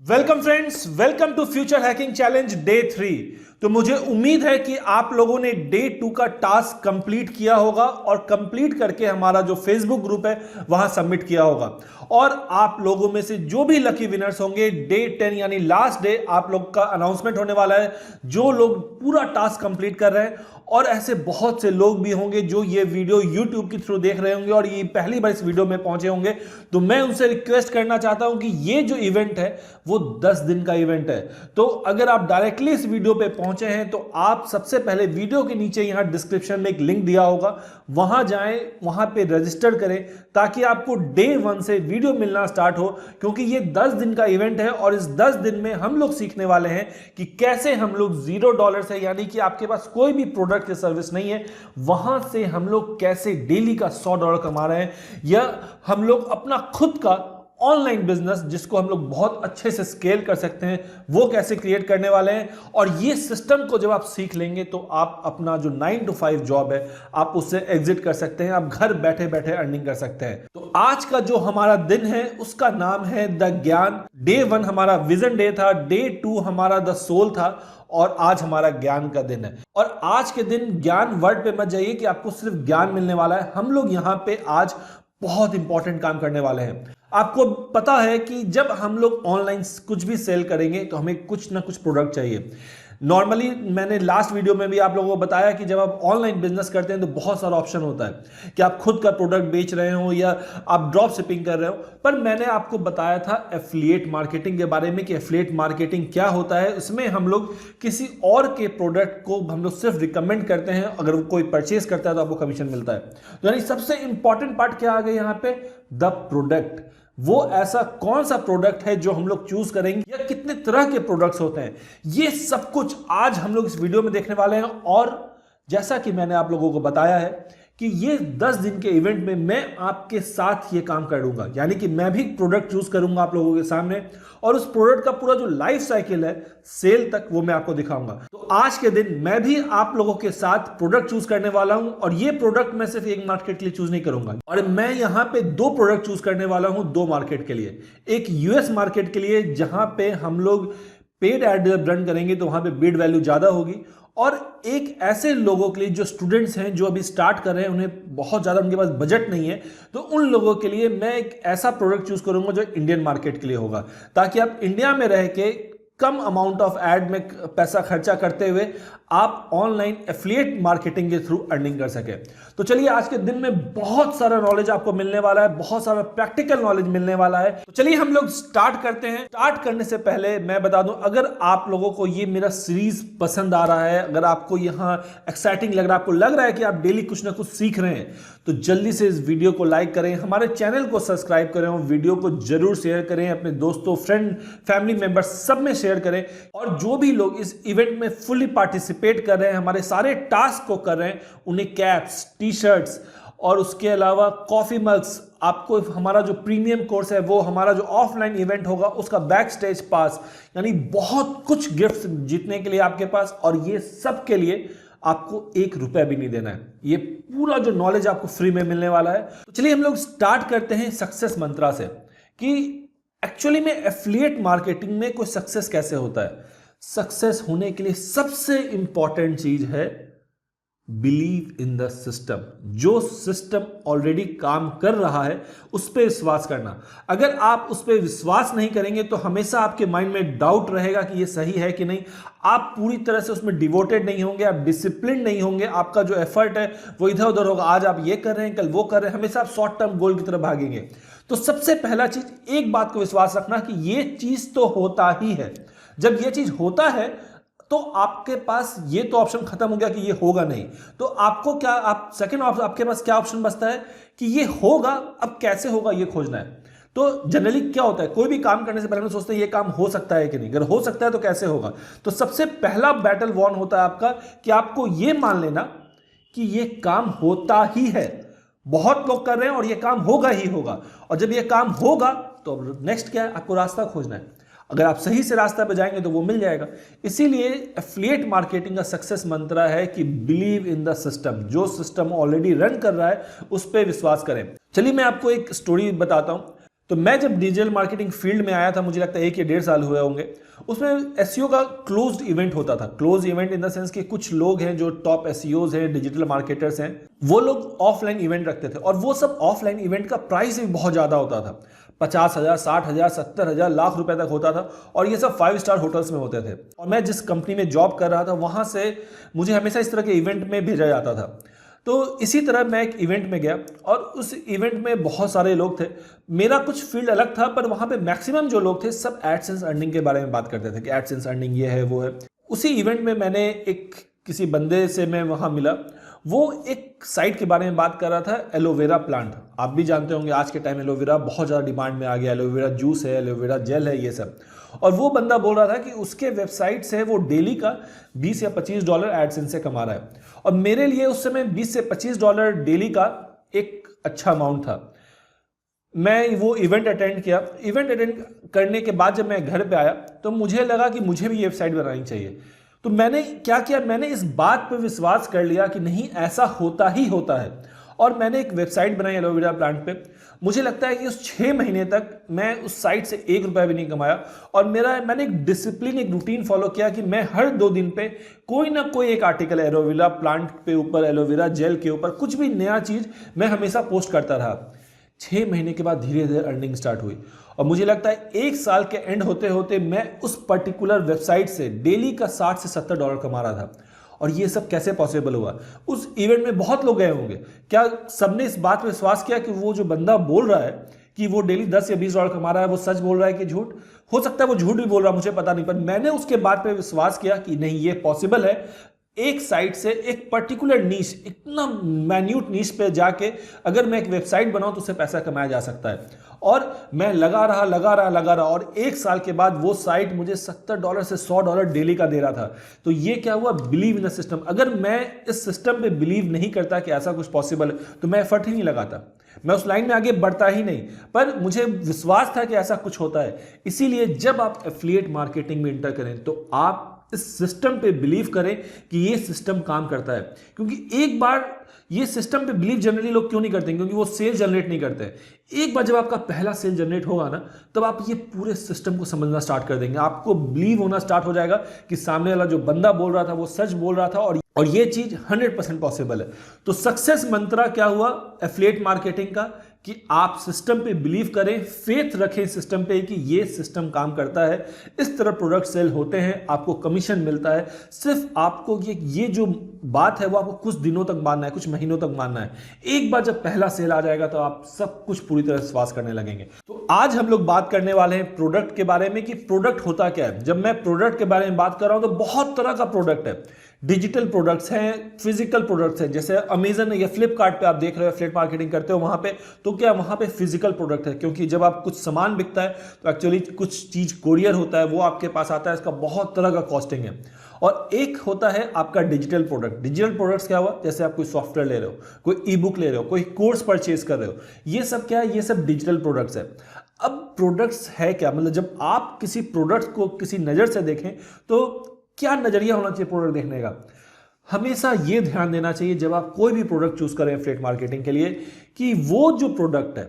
Welcome friends, welcome to future hacking challenge day 3। तो मुझे उम्मीद है कि आप लोगों ने डे 2 का टास्क कंप्लीट किया होगा और कंप्लीट करके हमारा जो फेसबुक ग्रुप है वहां सबमिट किया होगा। और आप लोगों में से जो भी लकी विनर्स होंगे, डे 10 यानी लास्ट डे आप लोग का अनाउंसमेंट होने वाला है। जो लोग पूरा टास्क कंप्लीट कर रहे हैं, और ऐसे बहुत से लोग भी होंगे जो ये वीडियो YouTube के थ्रू देख रहे होंगे और ये पहली बार इस वीडियो में पहुंचे होंगे, तो मैं उनसे रिक्वेस्ट करना चाहता हूं कि ये जो इवेंट है वो 10 दिन का इवेंट है। तो अगर आप डायरेक्टली इस वीडियो पे पहुंचे हैं तो आप सबसे पहले वीडियो के नीचे यहां डिस्क्रिप्शन में एक लिंक दिया होगा, वहां जाएं, वहां पे रजिस्टर करें ताकि आपको डे 1 से वीडियो मिलना स्टार्ट हो। क्योंकि ये 10 दिन का इवेंट है और इस 10 दिन में हम लोग सीखने वाले हैं कि कैसे हम लोग $0 से, यानी कि आपके पास कोई भी प्रोडक्ट की सर्विस नहीं है, वहां से हम लोग कैसे डेली का $100 कमा रहे हैं, या हम लोग अपना खुद का ऑनलाइन बिजनेस जिसको हम लोग बहुत अच्छे से स्केल कर सकते हैं वो कैसे क्रिएट करने वाले हैं। और ये सिस्टम को जब आप सीख लेंगे तो आप अपना जो 9 to 5 जॉब है आप उससे एग्जिट कर सकते हैं, आप घर बैठे बैठे अर्निंग कर सकते हैं। तो आज का जो हमारा दिन है उसका नाम है द ज्ञान। डे 1 हमारा विजन डे था, डे 2 हमारा द सोल था, और आज हमारा ज्ञान का दिन है। और आज के दिन ज्ञान वर्ड पे मत जाइए कि आपको सिर्फ ज्ञान मिलने वाला है। हम लोग यहां पे आज बहुत इंपॉर्टेंट काम करने वाले हैं। आपको पता है कि जब हम लोग ऑनलाइन कुछ भी सेल करेंगे तो हमें कुछ ना कुछ प्रोडक्ट चाहिए। नॉर्मली मैंने लास्ट वीडियो में भी आप लोगों को बताया कि जब आप ऑनलाइन बिजनेस करते हैं तो बहुत सारा ऑप्शन होता है कि आप खुद का प्रोडक्ट बेच रहे हो या आप ड्रॉप शिपिंग कर रहे हो। पर मैंने आपको बताया था एफिलिएट मार्केटिंग के बारे में कि एफिलिएट मार्केटिंग क्या होता है। इसमें हम लोग किसी और के प्रोडक्ट को हम लोग सिर्फ रिकमेंड करते हैं, अगर वो कोई परचेज करता है तो आपको कमीशन मिलता है। तो यानी सबसे इंपॉर्टेंट पार्ट क्या आ गया यहाँ पे, द प्रोडक्ट। वो ऐसा कौन सा प्रोडक्ट है जो हम लोग चूज करेंगे, या कितने तरह के प्रोडक्ट्स होते हैं, ये सब कुछ आज हम लोग इस वीडियो में देखने वाले हैं। और जैसा कि मैंने आप लोगों को बताया है कि ये 10 दिन के इवेंट में मैं आपके साथ ये काम करूंगा, यानी कि मैं भी प्रोडक्ट चूज करूंगा आप लोगों के सामने, और उस प्रोडक्ट का पूरा जो लाइफ साइकिल है सेल तक वो मैं आपको दिखाऊंगा। तो आज के दिन मैं भी आप लोगों के साथ प्रोडक्ट चूज करने वाला हूं, और ये प्रोडक्ट मैं सिर्फ एक मार्केट के लिए चूज नहीं करूंगा, और मैं यहां पे 2 प्रोडक्ट चूज करने वाला हूं 2 मार्केट के लिए। एक यूएस मार्केट के लिए जहां पे हम लोग पेड एड रन करेंगे तो वहां पे बिड वैल्यू ज्यादा होगी, और एक ऐसे लोगों के लिए जो स्टूडेंट्स हैं जो अभी स्टार्ट कर रहे हैं, उन्हें बहुत ज़्यादा उनके पास बजट नहीं है, तो उन लोगों के लिए मैं एक ऐसा प्रोडक्ट चूज करूंगा जो इंडियन मार्केट के लिए होगा, ताकि आप इंडिया में रह के कम अमाउंट ऑफ एड में पैसा खर्चा करते हुए आप ऑनलाइन एफिलिएट मार्केटिंग के थ्रू अर्निंग कर सके। तो चलिए, आज के दिन में बहुत सारा नॉलेज आपको मिलने वाला है, बहुत सारा प्रैक्टिकल नॉलेज मिलने वाला है। तो चलिए हम लोग स्टार्ट करते हैं। स्टार्ट करने से पहले मैं बता दूं, अगर आप लोगों को ये मेरा सीरीज पसंद आ रहा है, अगर आपको यहाँ एक्साइटिंग लग रहा है, आपको लग रहा है कि आप डेली कुछ ना कुछ सीख रहे हैं, तो जल्दी से इस वीडियो को लाइक करें, हमारे चैनल को सब्सक्राइब करें, और वीडियो को जरूर शेयर करें अपने दोस्तों, फ्रेंड, फैमिली मेंबर्स सब में शेयर करें। और जो भी लोग इस इवेंट में फुली पार्टिसिपेट कर रहे हैं, हमारे सारे टास्क को कर रहे हैं, उन्हें कैप्स, टी शर्ट्स और उसके अलावा कॉफी मग्स, आपको हमारा जो प्रीमियम कोर्स है, वो हमारा जो ऑफलाइन इवेंट होगा उसका बैक स्टेज पास, यानी बहुत कुछ गिफ्ट जीतने के लिए आपके पास। और ये सब के लिए आपको ₹1 भी नहीं देना है, ये पूरा जो नॉलेज आपको फ्री में मिलने वाला है। तो चलिए हम लोग स्टार्ट करते हैं सक्सेस मंत्रा से, कि एक्चुअली में एफिलिएट मार्केटिंग में कोई सक्सेस कैसे होता है। सक्सेस होने के लिए सबसे इंपॉर्टेंट चीज है बिलीव इन द सिस्टम। जो सिस्टम ऑलरेडी काम कर रहा है उस पर विश्वास करना। अगर आप उस पर विश्वास नहीं करेंगे तो हमेशा आपके माइंड में डाउट रहेगा कि ये सही है कि नहीं। आप पूरी तरह से उसमें डिवोटेड नहीं होंगे, आप डिसिप्लिन नहीं होंगे, आपका जो एफर्ट है वो इधर उधर होगा। आज आप ये कर रहे हैं, कल वो कर रहे हैं, हमेशा आप शॉर्ट टर्म गोल की तरफ भागेंगे। तो सबसे पहला चीज, एक बात को विश्वास रखना कि ये चीज तो होता ही है। जब ये चीज होता है तो आपके पास ये तो ऑप्शन खत्म हो गया कि ये होगा नहीं, तो आपको क्या, आप सेकंड ऑप्शन, आपके पास क्या ऑप्शन बचता है कि ये होगा, अब कैसे होगा ये खोजना है। तो जनरली क्या होता है, कोई भी काम करने से पहले हम सोचते हैं ये काम हो सकता है कि नहीं, अगर हो सकता है तो कैसे होगा। तो सबसे पहला बैटल वॉन होता है आपका कि आपको ये मान लेना कि ये काम होता ही है, बहुत लोग कर रहे हैं और ये काम होगा ही होगा। और जब ये काम होगा तो नेक्स्ट क्या है, आपको रास्ता खोजना है। अगर आप सही से रास्ता पे जाएंगे तो वो मिल जाएगा। इसीलिए एफिलिएट मार्केटिंग का सक्सेस मंत्र है कि बिलीव इन द सिस्टम। जो सिस्टम ऑलरेडी रन कर रहा है उस पर विश्वास करें। चलिए मैं आपको एक स्टोरी बताता हूं। तो मैं जब डिजिटल मार्केटिंग फील्ड में आया था, मुझे लगता है 1 या 1.5 साल हुए होंगे, उसमें एसईओ का क्लोज्ड इवेंट होता था। Close event in the sense कि कुछ लोग हैं जो टॉप एसईओज हैं, डिजिटल मार्केटर्स हैं, वो लोग ऑफलाइन इवेंट रखते थे और वो सब ऑफलाइन इवेंट का प्राइस भी बहुत ज़्यादा होता था। 50,000, 60,000, 70,000, लाख रुपए तक होता था और ये सब 5 स्टार होटल्स में होते थे। और मैं जिस कंपनी में जॉब कर रहा था वहाँ से मुझे हमेशा इस तरह के इवेंट में भेजा जाता था। तो इसी तरह मैं एक इवेंट में गया और उस इवेंट में बहुत सारे लोग थे। मेरा कुछ फील्ड अलग था, पर वहाँ पे मैक्सिमम जो लोग थे सब एडसेंस अर्निंग के बारे में बात करते थे कि एडसेंस अर्निंग ये है वो है। उसी इवेंट में मैंने किसी बंदे से मैं वहाँ मिला, वो एक साइट के बारे में बात कर रहा था, एलोवेरा प्लांट। आप भी जानते होंगे आज के टाइम एलोवेरा बहुत ज़्यादा डिमांड में आ गया। एलोवेरा जूस है, एलोवेरा जेल है, ये सब। और वो बंदा बोल रहा था कि उसके वेबसाइट से वो डेली का $20 या $25 एडसेंस से कमा रहा है। और मेरे लिए उस समय $20 से $25 डेली का एक अच्छा अमाउंट था। मैं वो इवेंट अटेंड किया। इवेंट अटेंड करने के बाद जब मैं घर पे आया तो मुझे लगा कि मुझे भी ये वेबसाइट बनानी चाहिए। तो मैंने क्या किया, मैंने इस बात पर विश्वास कर लिया कि नहीं, ऐसा होता ही होता है। और मैंने एक वेबसाइट बनाई एलोवेरा प्लांट पे। मुझे लगता है कि उस 6 महीने तक मैं उस साइट से ₹1 भी नहीं कमाया। और मैंने एक डिसिप्लिन, एक रूटीन फॉलो किया कि मैं हर 2 दिन पे कोई ना कोई एक आर्टिकल एलोवेरा प्लांट पे ऊपर, एलोवेरा जेल के ऊपर, कुछ भी नया चीज मैं हमेशा पोस्ट करता रहा। 6 महीने के बाद धीरे धीरे अर्निंग स्टार्ट हुई और मुझे लगता है 1 साल के एंड होते होते मैं उस पर्टिकुलर वेबसाइट से डेली का $60 से $70 कमा रहा था। और ये सब कैसे पॉसिबल हुआ? उस इवेंट में बहुत लोग गए होंगे, क्या सबने इस बात पर विश्वास किया कि वो जो बंदा बोल रहा है कि वो डेली $10 या $20 कमा रहा है, वो सच बोल रहा है कि झूठ? हो सकता है वो झूठ भी बोल रहा है, मुझे पता नहीं, पर मैंने उसके बात पे विश्वास किया कि नहीं, ये पॉसिबल है। एक साइट से एक पर्टिकुलर नीश, इतना मैन्यूट नीश पे जाके अगर मैं एक वेबसाइट बनाऊं तो उससे पैसा कमाया जा सकता है। और मैं लगा रहा और 1 साल के बाद वो साइट मुझे $70 से $100 डेली का दे रहा था। तो ये क्या हुआ? Believe in the system. अगर मैं इस सिस्टम पे बिलीव नहीं करता कि ऐसा कुछ पॉसिबल है तो मैं एफर्ट ही नहीं लगाता, मैं उस लाइन में आगे बढ़ता ही नहीं। पर मुझे विश्वास था कि ऐसा कुछ होता है। इसीलिए जब आप एफिलिएट मार्केटिंग में इंटर करें तो आप इस सिस्टम पे बिलीव करें कि ये सिस्टम काम करता है। क्योंकि एक बार ये सिस्टम पे बिलीव जनरली लोग क्यों नहीं करते? क्योंकि वो सेल जनरेट नहीं करते। एक बार जब आपका पहला सेल जनरेट होगा ना, तब आप ये पूरे सिस्टम को समझना स्टार्ट कर देंगे। आपको बिलीव होना स्टार्ट हो जाएगा कि सामने वाला जो बंदा बोल रहा था वो सच बोल रहा था और ये चीज 100% पॉसिबल है। तो सक्सेस मंत्रा क्या हुआ एफिलिएट मार्केटिंग का? कि आप सिस्टम पे बिलीव करें, फेथ रखें सिस्टम पे कि ये सिस्टम काम करता है, इस तरह प्रोडक्ट सेल होते हैं, आपको कमीशन मिलता है। सिर्फ आपको ये जो बात है वो आपको कुछ दिनों तक मानना है, कुछ महीनों तक मानना है। एक बार जब पहला सेल आ जाएगा तो आप सब कुछ पूरी तरह विश्वास करने लगेंगे। तो आज हम लोग बात करने वाले हैं प्रोडक्ट के बारे में कि प्रोडक्ट होता क्या है। जब मैं प्रोडक्ट के बारे में बात कर रहा हूं तो बहुत तरह का प्रोडक्ट है। डिजिटल प्रोडक्ट्स हैं, फिजिकल प्रोडक्ट्स हैं, जैसे अमेजन या फ्लिपकार्ट पे आप देख रहे हो, एफिलिएट मार्केटिंग करते हो वहां पे, तो क्या वहां पे फिजिकल प्रोडक्ट है? क्योंकि जब आप कुछ सामान बिकता है तो एक्चुअली कुछ चीज कोरियर होता है, वो आपके पास आता है, इसका बहुत तरह का कॉस्टिंग है। और एक होता है आपका डिजिटल प्रोडक्ट। डिजिटल प्रोडक्ट्स क्या हुआ? जैसे आप कोई सॉफ्टवेयर ले रहे हो, कोई ई बुक ले रहे हो, कोई कोर्स परचेज कर रहे हो, ये सब क्या है? ये सब डिजिटल प्रोडक्ट्स है। अब प्रोडक्ट्स है क्या? मतलब जब आप किसी प्रोडक्ट को किसी नजर से देखें तो क्या नजरिया होना चाहिए प्रोडक्ट देखने का? हमेशा यह ध्यान देना चाहिए जब आप कोई भी प्रोडक्ट चूज करें एफिलिएट मार्केटिंग के लिए कि वो जो प्रोडक्ट है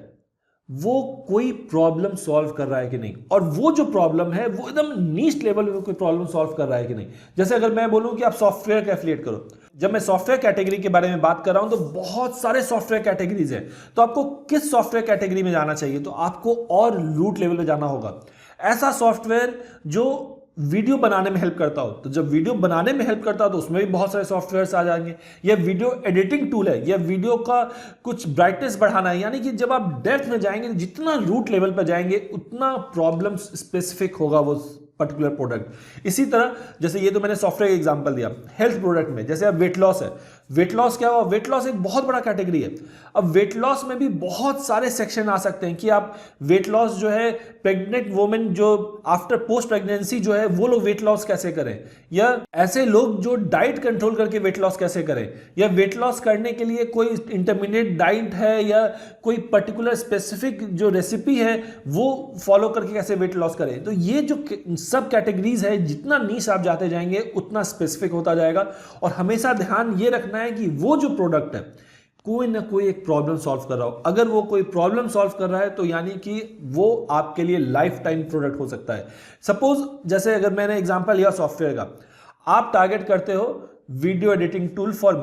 वो कोई प्रॉब्लम सॉल्व कर रहा है कि नहीं, और वो जो प्रॉब्लम है वो एकदम नीश लेवल में कोई प्रॉब्लम सॉल्व कर रहा है कि नहीं। जैसे अगर मैं बोलूं कि आप सॉफ्टवेयर का एफिलिएट करो, जब मैं सॉफ्टवेयर कैटेगरी के बारे में बात कर रहा हूं तो बहुत सारे सॉफ्टवेयर कैटेगरीज हैं। तो आपको किस सॉफ्टवेयर कैटेगरी में जाना चाहिए? तो आपको और रूट लेवल पे जाना होगा। ऐसा सॉफ्टवेयर जो वीडियो बनाने में हेल्प करता हो, तो जब वीडियो बनाने में हेल्प करता हो तो उसमें भी बहुत सारे सॉफ्टवेयर्स आ जाएंगे। या वीडियो एडिटिंग टूल है, या वीडियो का कुछ ब्राइटनेस बढ़ाना है। यानी कि जब आप डेप्थ में जाएंगे, जितना रूट लेवल पर जाएंगे उतना प्रॉब्लम स्पेसिफिक होगा वो पर्टिकुलर प्रोडक्ट। इसी तरह जैसे ये तो मैंने सॉफ्टवेयर एग्जांपल दिया। हेल्थ प्रोडक्ट में जैसे अब वेट लॉस है, वेट लॉस क्या हुआ? वेट लॉस एक बहुत बड़ा कैटेगरी है। अब वेट लॉस में भी बहुत सारे सेक्शन आ सकते हैं कि आप वेट लॉस जो है, प्रेग्नेंट वुमेन जो आफ्टर पोस्ट प्रेगनेंसी जो है वो लोग वेट लॉस कैसे करें, या ऐसे लोग जो डाइट कंट्रोल करके वेट लॉस कैसे करें, या वेट लॉस करने के लिए कोई इंटरमीडिएट डाइट है या कोई पर्टिकुलर स्पेसिफिक जो रेसिपी है वो फॉलो करके कैसे वेट लॉस करें। तो ये जो सब कैटेगरीज है, जितना नीश आप जाते जाएंगे उतना स्पेसिफिक होता जाएगा। और हमेशा ध्यान ये रखना है कि वो जो प्रोडक्ट है कोई ना कोई एक प्रॉब्लम सॉल्व कर रहा हो। अगर वो कोई प्रॉब्लम सॉल्व कर रहा है तो यानी कि वो आपके लिए लाइफ टाइम प्रोडक्ट हो सकता है। सपोज जैसे अगर मैंने एग्जांपल लिया सॉफ्टवेयर का, आप टारगेट करते हो video editing tool for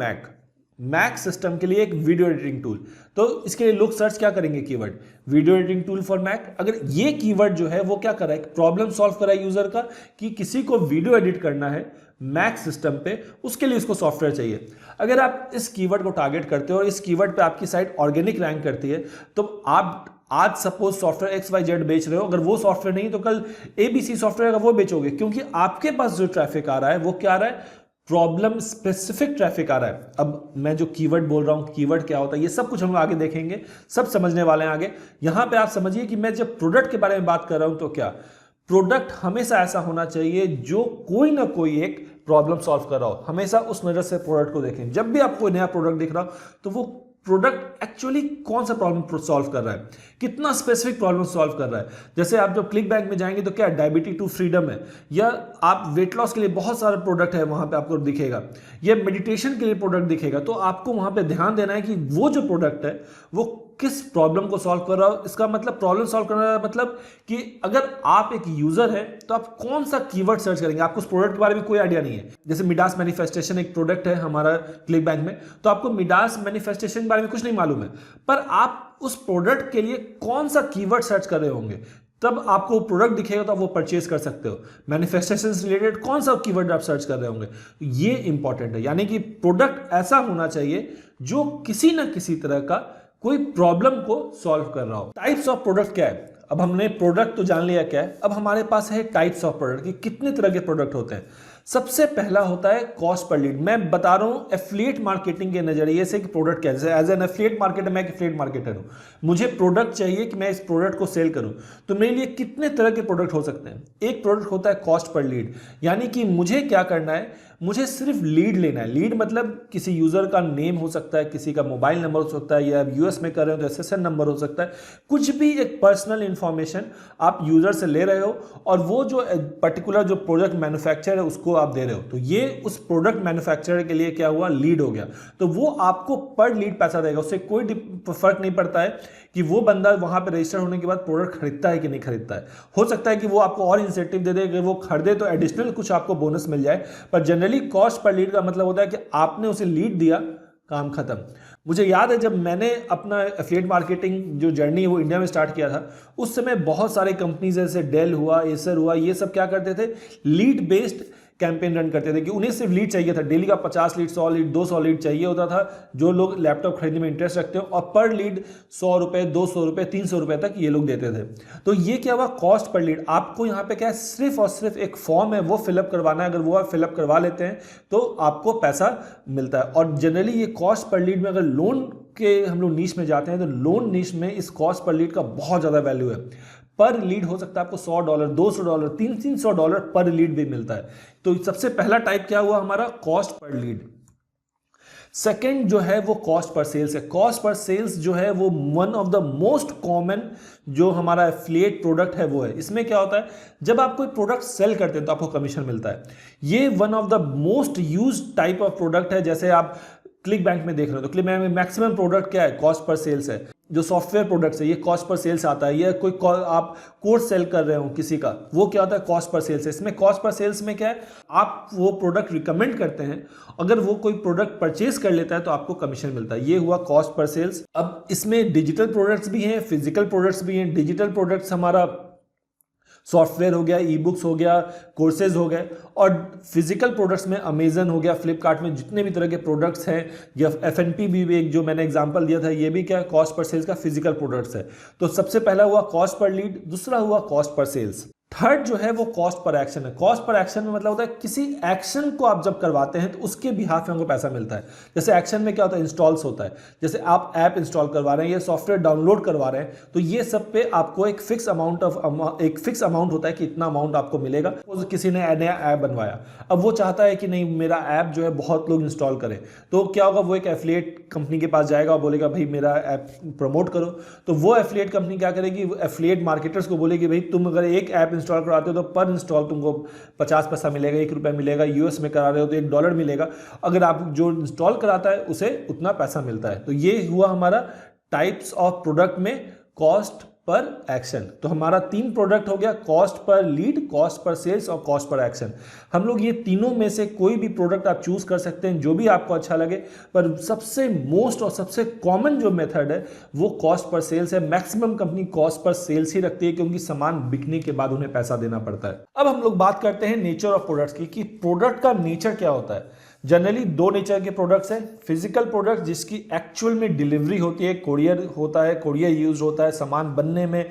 Mac system के लिए एक वीडियो एडिटिंग टूल, तो इसके लिए लोग सर्च क्या करेंगे, keyword video editing tool for Mac. अगर ये कीवर्ड जो है वो क्या कर रहा है, प्रॉब्लम सॉल्व कर रहा है यूजर का कि किसी को वीडियो एडिट करना है मैक सिस्टम पे, उसके लिए इसको सॉफ्टवेयर चाहिए। अगर आप इस कीवर्ड को टारगेट करते हो और इस कीवर्ड पे आपकी साइट ऑर्गेनिक रैंक करती है, तो आप आज सपोज सॉफ्टवेयर XYZ बेच रहे हो, अगर वो सॉफ्टवेयर नहीं तो कल ABC सॉफ्टवेयर का वो बेचोगे, क्योंकि आपके पास जो ट्रैफिक आ रहा है वो क्या आ रहा है, प्रॉब्लम स्पेसिफिक ट्रैफिक आ रहा है। अब मैं जो कीवर्ड बोल रहा हूं, कीवर्ड क्या होता है, ये सब कुछ हम आगे देखेंगे, सब समझने वाले हैं आगे। यहां पे आप समझिए कि मैं जब प्रोडक्ट के बारे में बात कर रहा हूं तो क्या, प्रोडक्ट हमेशा ऐसा होना चाहिए जो कोई ना कोई एक प्रॉब्लम सॉल्व कर रहा हो। हमेशा उस नजर से प्रोडक्ट को देखें। जब भी आपको नया प्रोडक्ट दिख रहा हो तो वो प्रोडक्ट एक्चुअली कौन सा प्रॉब्लम सॉल्व कर रहा है, कितना स्पेसिफिक प्रॉब्लम सॉल्व कर रहा है। जैसे आप जब क्लिक बैंक में जाएंगे तो क्या डायबिटीज टू फ्रीडम है, या आप वेट लॉस के लिए बहुत सारा प्रोडक्ट है वहां पे आपको दिखेगा, या मेडिटेशन के लिए प्रोडक्ट दिखेगा। तो आपको वहां पे ध्यान देना है कि वो जो प्रोडक्ट है वो किस प्रॉब्लम को सॉल्व कर रहा हो। इसका मतलब प्रॉब्लम सॉल्व करना है, मतलब कि अगर आप एक यूजर है तो आप कौन सा कीवर्ड सर्च करेंगे। आपको उस प्रोडक्ट के बारे में कोई आइडिया नहीं है। जैसे मिडास मैनिफेस्टेशन एक प्रोडक्ट है हमारा क्लिक बैंक में, तो आपको मिडास मैनिफेस्टेशन के बारे में कुछ नहीं मालूम है, पर आप उस प्रोडक्ट के लिए कौन सा कीवर्ड सर्च कर रहे होंगे, तब आपको प्रोडक्ट दिखेगा तो आप वो परचेज कर सकते हो। मैनिफेस्टेशन से रिलेटेड कौन सा कीवर्ड आप सर्च कर रहे होंगे, ये इंपॉर्टेंट है। यानी कि प्रोडक्ट ऐसा होना चाहिए जो किसी ना किसी तरह का कोई प्रॉब्लम को सॉल्व कर रहा हो। टाइप्स ऑफ प्रोडक्ट क्या है, अब हमने प्रोडक्ट तो जान लिया क्या है, अब हमारे पास है टाइप्स ऑफ प्रोडक्ट कि कितने तरह के प्रोडक्ट होते हैं। सबसे पहला होता है कॉस्ट पर लीड। मैं बता रहा हूं एफिलिएट मार्केटिंग के नजरिए से कि प्रोडक्ट क्या है। जैसे एज एन एफिलिएट मार्केटर, मैं एक एफिलिएट मार्केटर हूं, मुझे प्रोडक्ट चाहिए कि मैं इस प्रोडक्ट को सेल करूं, तो मेरे लिए कितने तरह के प्रोडक्ट हो सकते हैं। एक प्रोडक्ट होता है कॉस्ट पर लीड, यानी कि मुझे क्या करना है, मुझे सिर्फ लीड लेना है। लीड मतलब किसी यूजर का नेम हो सकता है, किसी का मोबाइल नंबर हो सकता है, या यूएस में कर रहे हो तो SSN नंबर हो सकता है, कुछ भी एक पर्सनल इंफॉर्मेशन आप यूजर से ले रहे हो और वो जो पर्टिकुलर जो प्रोडक्ट मैन्युफैक्चरर है उसको आप दे रहे हो, तो ये उस प्रोडक्ट मैन्युफैक्चरर के लिए क्या हुआ, लीड हो गया। तो वो आपको पर लीड पैसा देगा, उससे कोई फर्क नहीं पड़ता है कि वो बंदा वहां पर रजिस्टर होने के बाद प्रोडक्ट खरीदता है कि नहीं खरीदता है। हो सकता है कि वो आपको और इंसेंटिव दे दे, अगर वो खरीदे तो एडिशनल कुछ आपको बोनस मिल जाए, पर जनरली कॉस्ट पर लीड का मतलब होता है कि आपने उसे लीड दिया, काम खत्म। मुझे याद है जब मैंने अपना एफिलिएट मार्केटिंग जो जर्नी है वो इंडिया में स्टार्ट किया था, उस समय बहुत सारे कंपनीज जैसे डेल हुआ, एसर हुआ, ये सब क्या करते थे, लीड बेस्ड कैंपेन रन करते थे कि उन्हें सिर्फ लीड चाहिए था, डेली का 50 लीड, 100 लीड, 200 लीड चाहिए होता था, जो लोग लैपटॉप खरीदने में इंटरेस्ट रखते हो, और पर लीड 100 रुपए, 200 रुपए, 300 रुपए तक ये लोग देते थे। तो ये क्या हुआ, कॉस्ट पर लीड। आपको यहाँ पे क्या है, सिर्फ और सिर्फ एक फॉर्म है वो फिलअप करवाना है, अगर वो आप फिलअप करवा लेते हैं तो आपको पैसा मिलता है। और जनरली ये कॉस्ट पर लीड में अगर लोन के हम लोग नीश में जाते हैं तो लोन नीश में इस कॉस्ट पर लीड का बहुत ज़्यादा वैल्यू है। पर लीड हो सकता है आपको $100, $200, $300 पर लीड भी मिलता है। तो सबसे पहला टाइप क्या हुआ हमारा, कॉस्ट पर लीड। सेकंड जो है वो कॉस्ट पर सेल्स है। कॉस्ट पर सेल्स जो है वो one of the most common जो हमारा एफिलिएट प्रोडक्ट है वो है। इसमें क्या होता है, जब आप कोई प्रोडक्ट सेल करते हैं तो आपको कमीशन मिलता है। ये one of the most use type of product है। जैसे आप क्लिक बैंक में देख रहे हो तो क्लिक बैंक में मैक्सिमम प्रोडक्ट क्या है, कॉस्ट पर सेल्स है। जो सॉफ्टवेयर प्रोडक्ट्स है ये कॉस्ट पर सेल्स आता है, या कोई आप कोर्स सेल कर रहे हो किसी का, वो क्या होता है, कॉस्ट पर सेल्स है। इसमें कॉस्ट पर सेल्स में क्या है, आप वो प्रोडक्ट रिकमेंड करते हैं, अगर वो कोई प्रोडक्ट परचेज कर लेता है तो आपको कमीशन मिलता है। ये हुआ कॉस्ट पर सेल्स। अब इसमें डिजिटल प्रोडक्ट्स भी हैं, फिजिकल प्रोडक्ट्स भी हैं। डिजिटल प्रोडक्ट्स हमारा सॉफ्टवेयर हो गया, ई बुक्स हो गया, कोर्सेज हो गए, और फिजिकल प्रोडक्ट्स में अमेजन हो गया, फ्लिपकार्ट में जितने भी तरह के प्रोडक्ट्स हैं, या FNP भी एक जो मैंने एग्जांपल दिया था, ये भी क्या कॉस्ट पर सेल्स का फिजिकल प्रोडक्ट्स है। तो सबसे पहला हुआ कॉस्ट पर लीड, दूसरा हुआ कॉस्ट पर सेल्स। थर्ड जो है वो कॉस्ट पर एक्शन है। कॉस्ट पर एक्शन में मतलब होता है किसी एक्शन को आप जब करवाते हैं तो उसके बिहाफ में हमको पैसा मिलता है। जैसे एक्शन में क्या होता है, इंस्टॉल्स होता है, जैसे आप ऐप इंस्टॉल करवा रहे हैं या सॉफ्टवेयर डाउनलोड करवा रहे हैं, तो ये सब पे आपको एक फिक्स अमाउंट होता है कि इतना अमाउंट आपको मिलेगा। किसी ने नया ऐप बनवाया, अब वो चाहता है कि नहीं मेरा ऐप जो है बहुत लोग इंस्टॉल करें, तो क्या होगा, वो एक एफिलिएट कंपनी के पास जाएगा और बोलेगा भाई मेरा ऐप प्रमोट करो, तो वो एफिलिएट कंपनी क्या करेगी, वो एफिलिएट मार्केटर्स को बोलेगी भाई तुम अगर एक ऐप इंस्टॉल कराते हो तो पर इंस्टॉल तुमको 50 पैसा मिलेगा, ₹1 मिलेगा, यूएस में करा रहे हो तो $1 मिलेगा, अगर आप जो इंस्टॉल कराता है उसे उतना पैसा मिलता है। तो ये हुआ हमारा टाइप्स ऑफ प्रोडक्ट में कॉस्ट पर एक्शन। तो हमारा 3 प्रोडक्ट हो गया, कॉस्ट पर लीड, कॉस्ट पर सेल्स और कॉस्ट पर एक्शन। हम लोग ये तीनों में से कोई भी प्रोडक्ट आप चूज कर सकते हैं जो भी आपको अच्छा लगे, पर सबसे मोस्ट और सबसे कॉमन जो मेथड है वो कॉस्ट पर सेल्स है। मैक्सिमम कंपनी कॉस्ट पर सेल्स ही रखती है क्योंकि सामान बिकने के बाद उन्हें पैसा देना पड़ता है। अब हम लोग बात करते हैं नेचर ऑफ प्रोडक्ट्स की, कि प्रोडक्ट का नेचर क्या होता है। जनरली 2 नेचर के प्रोडक्ट्स हैं, फिजिकल प्रोडक्ट जिसकी एक्चुअल में डिलीवरी होती है, कोरियर होता है, कोरियर यूज होता है, सामान बनने में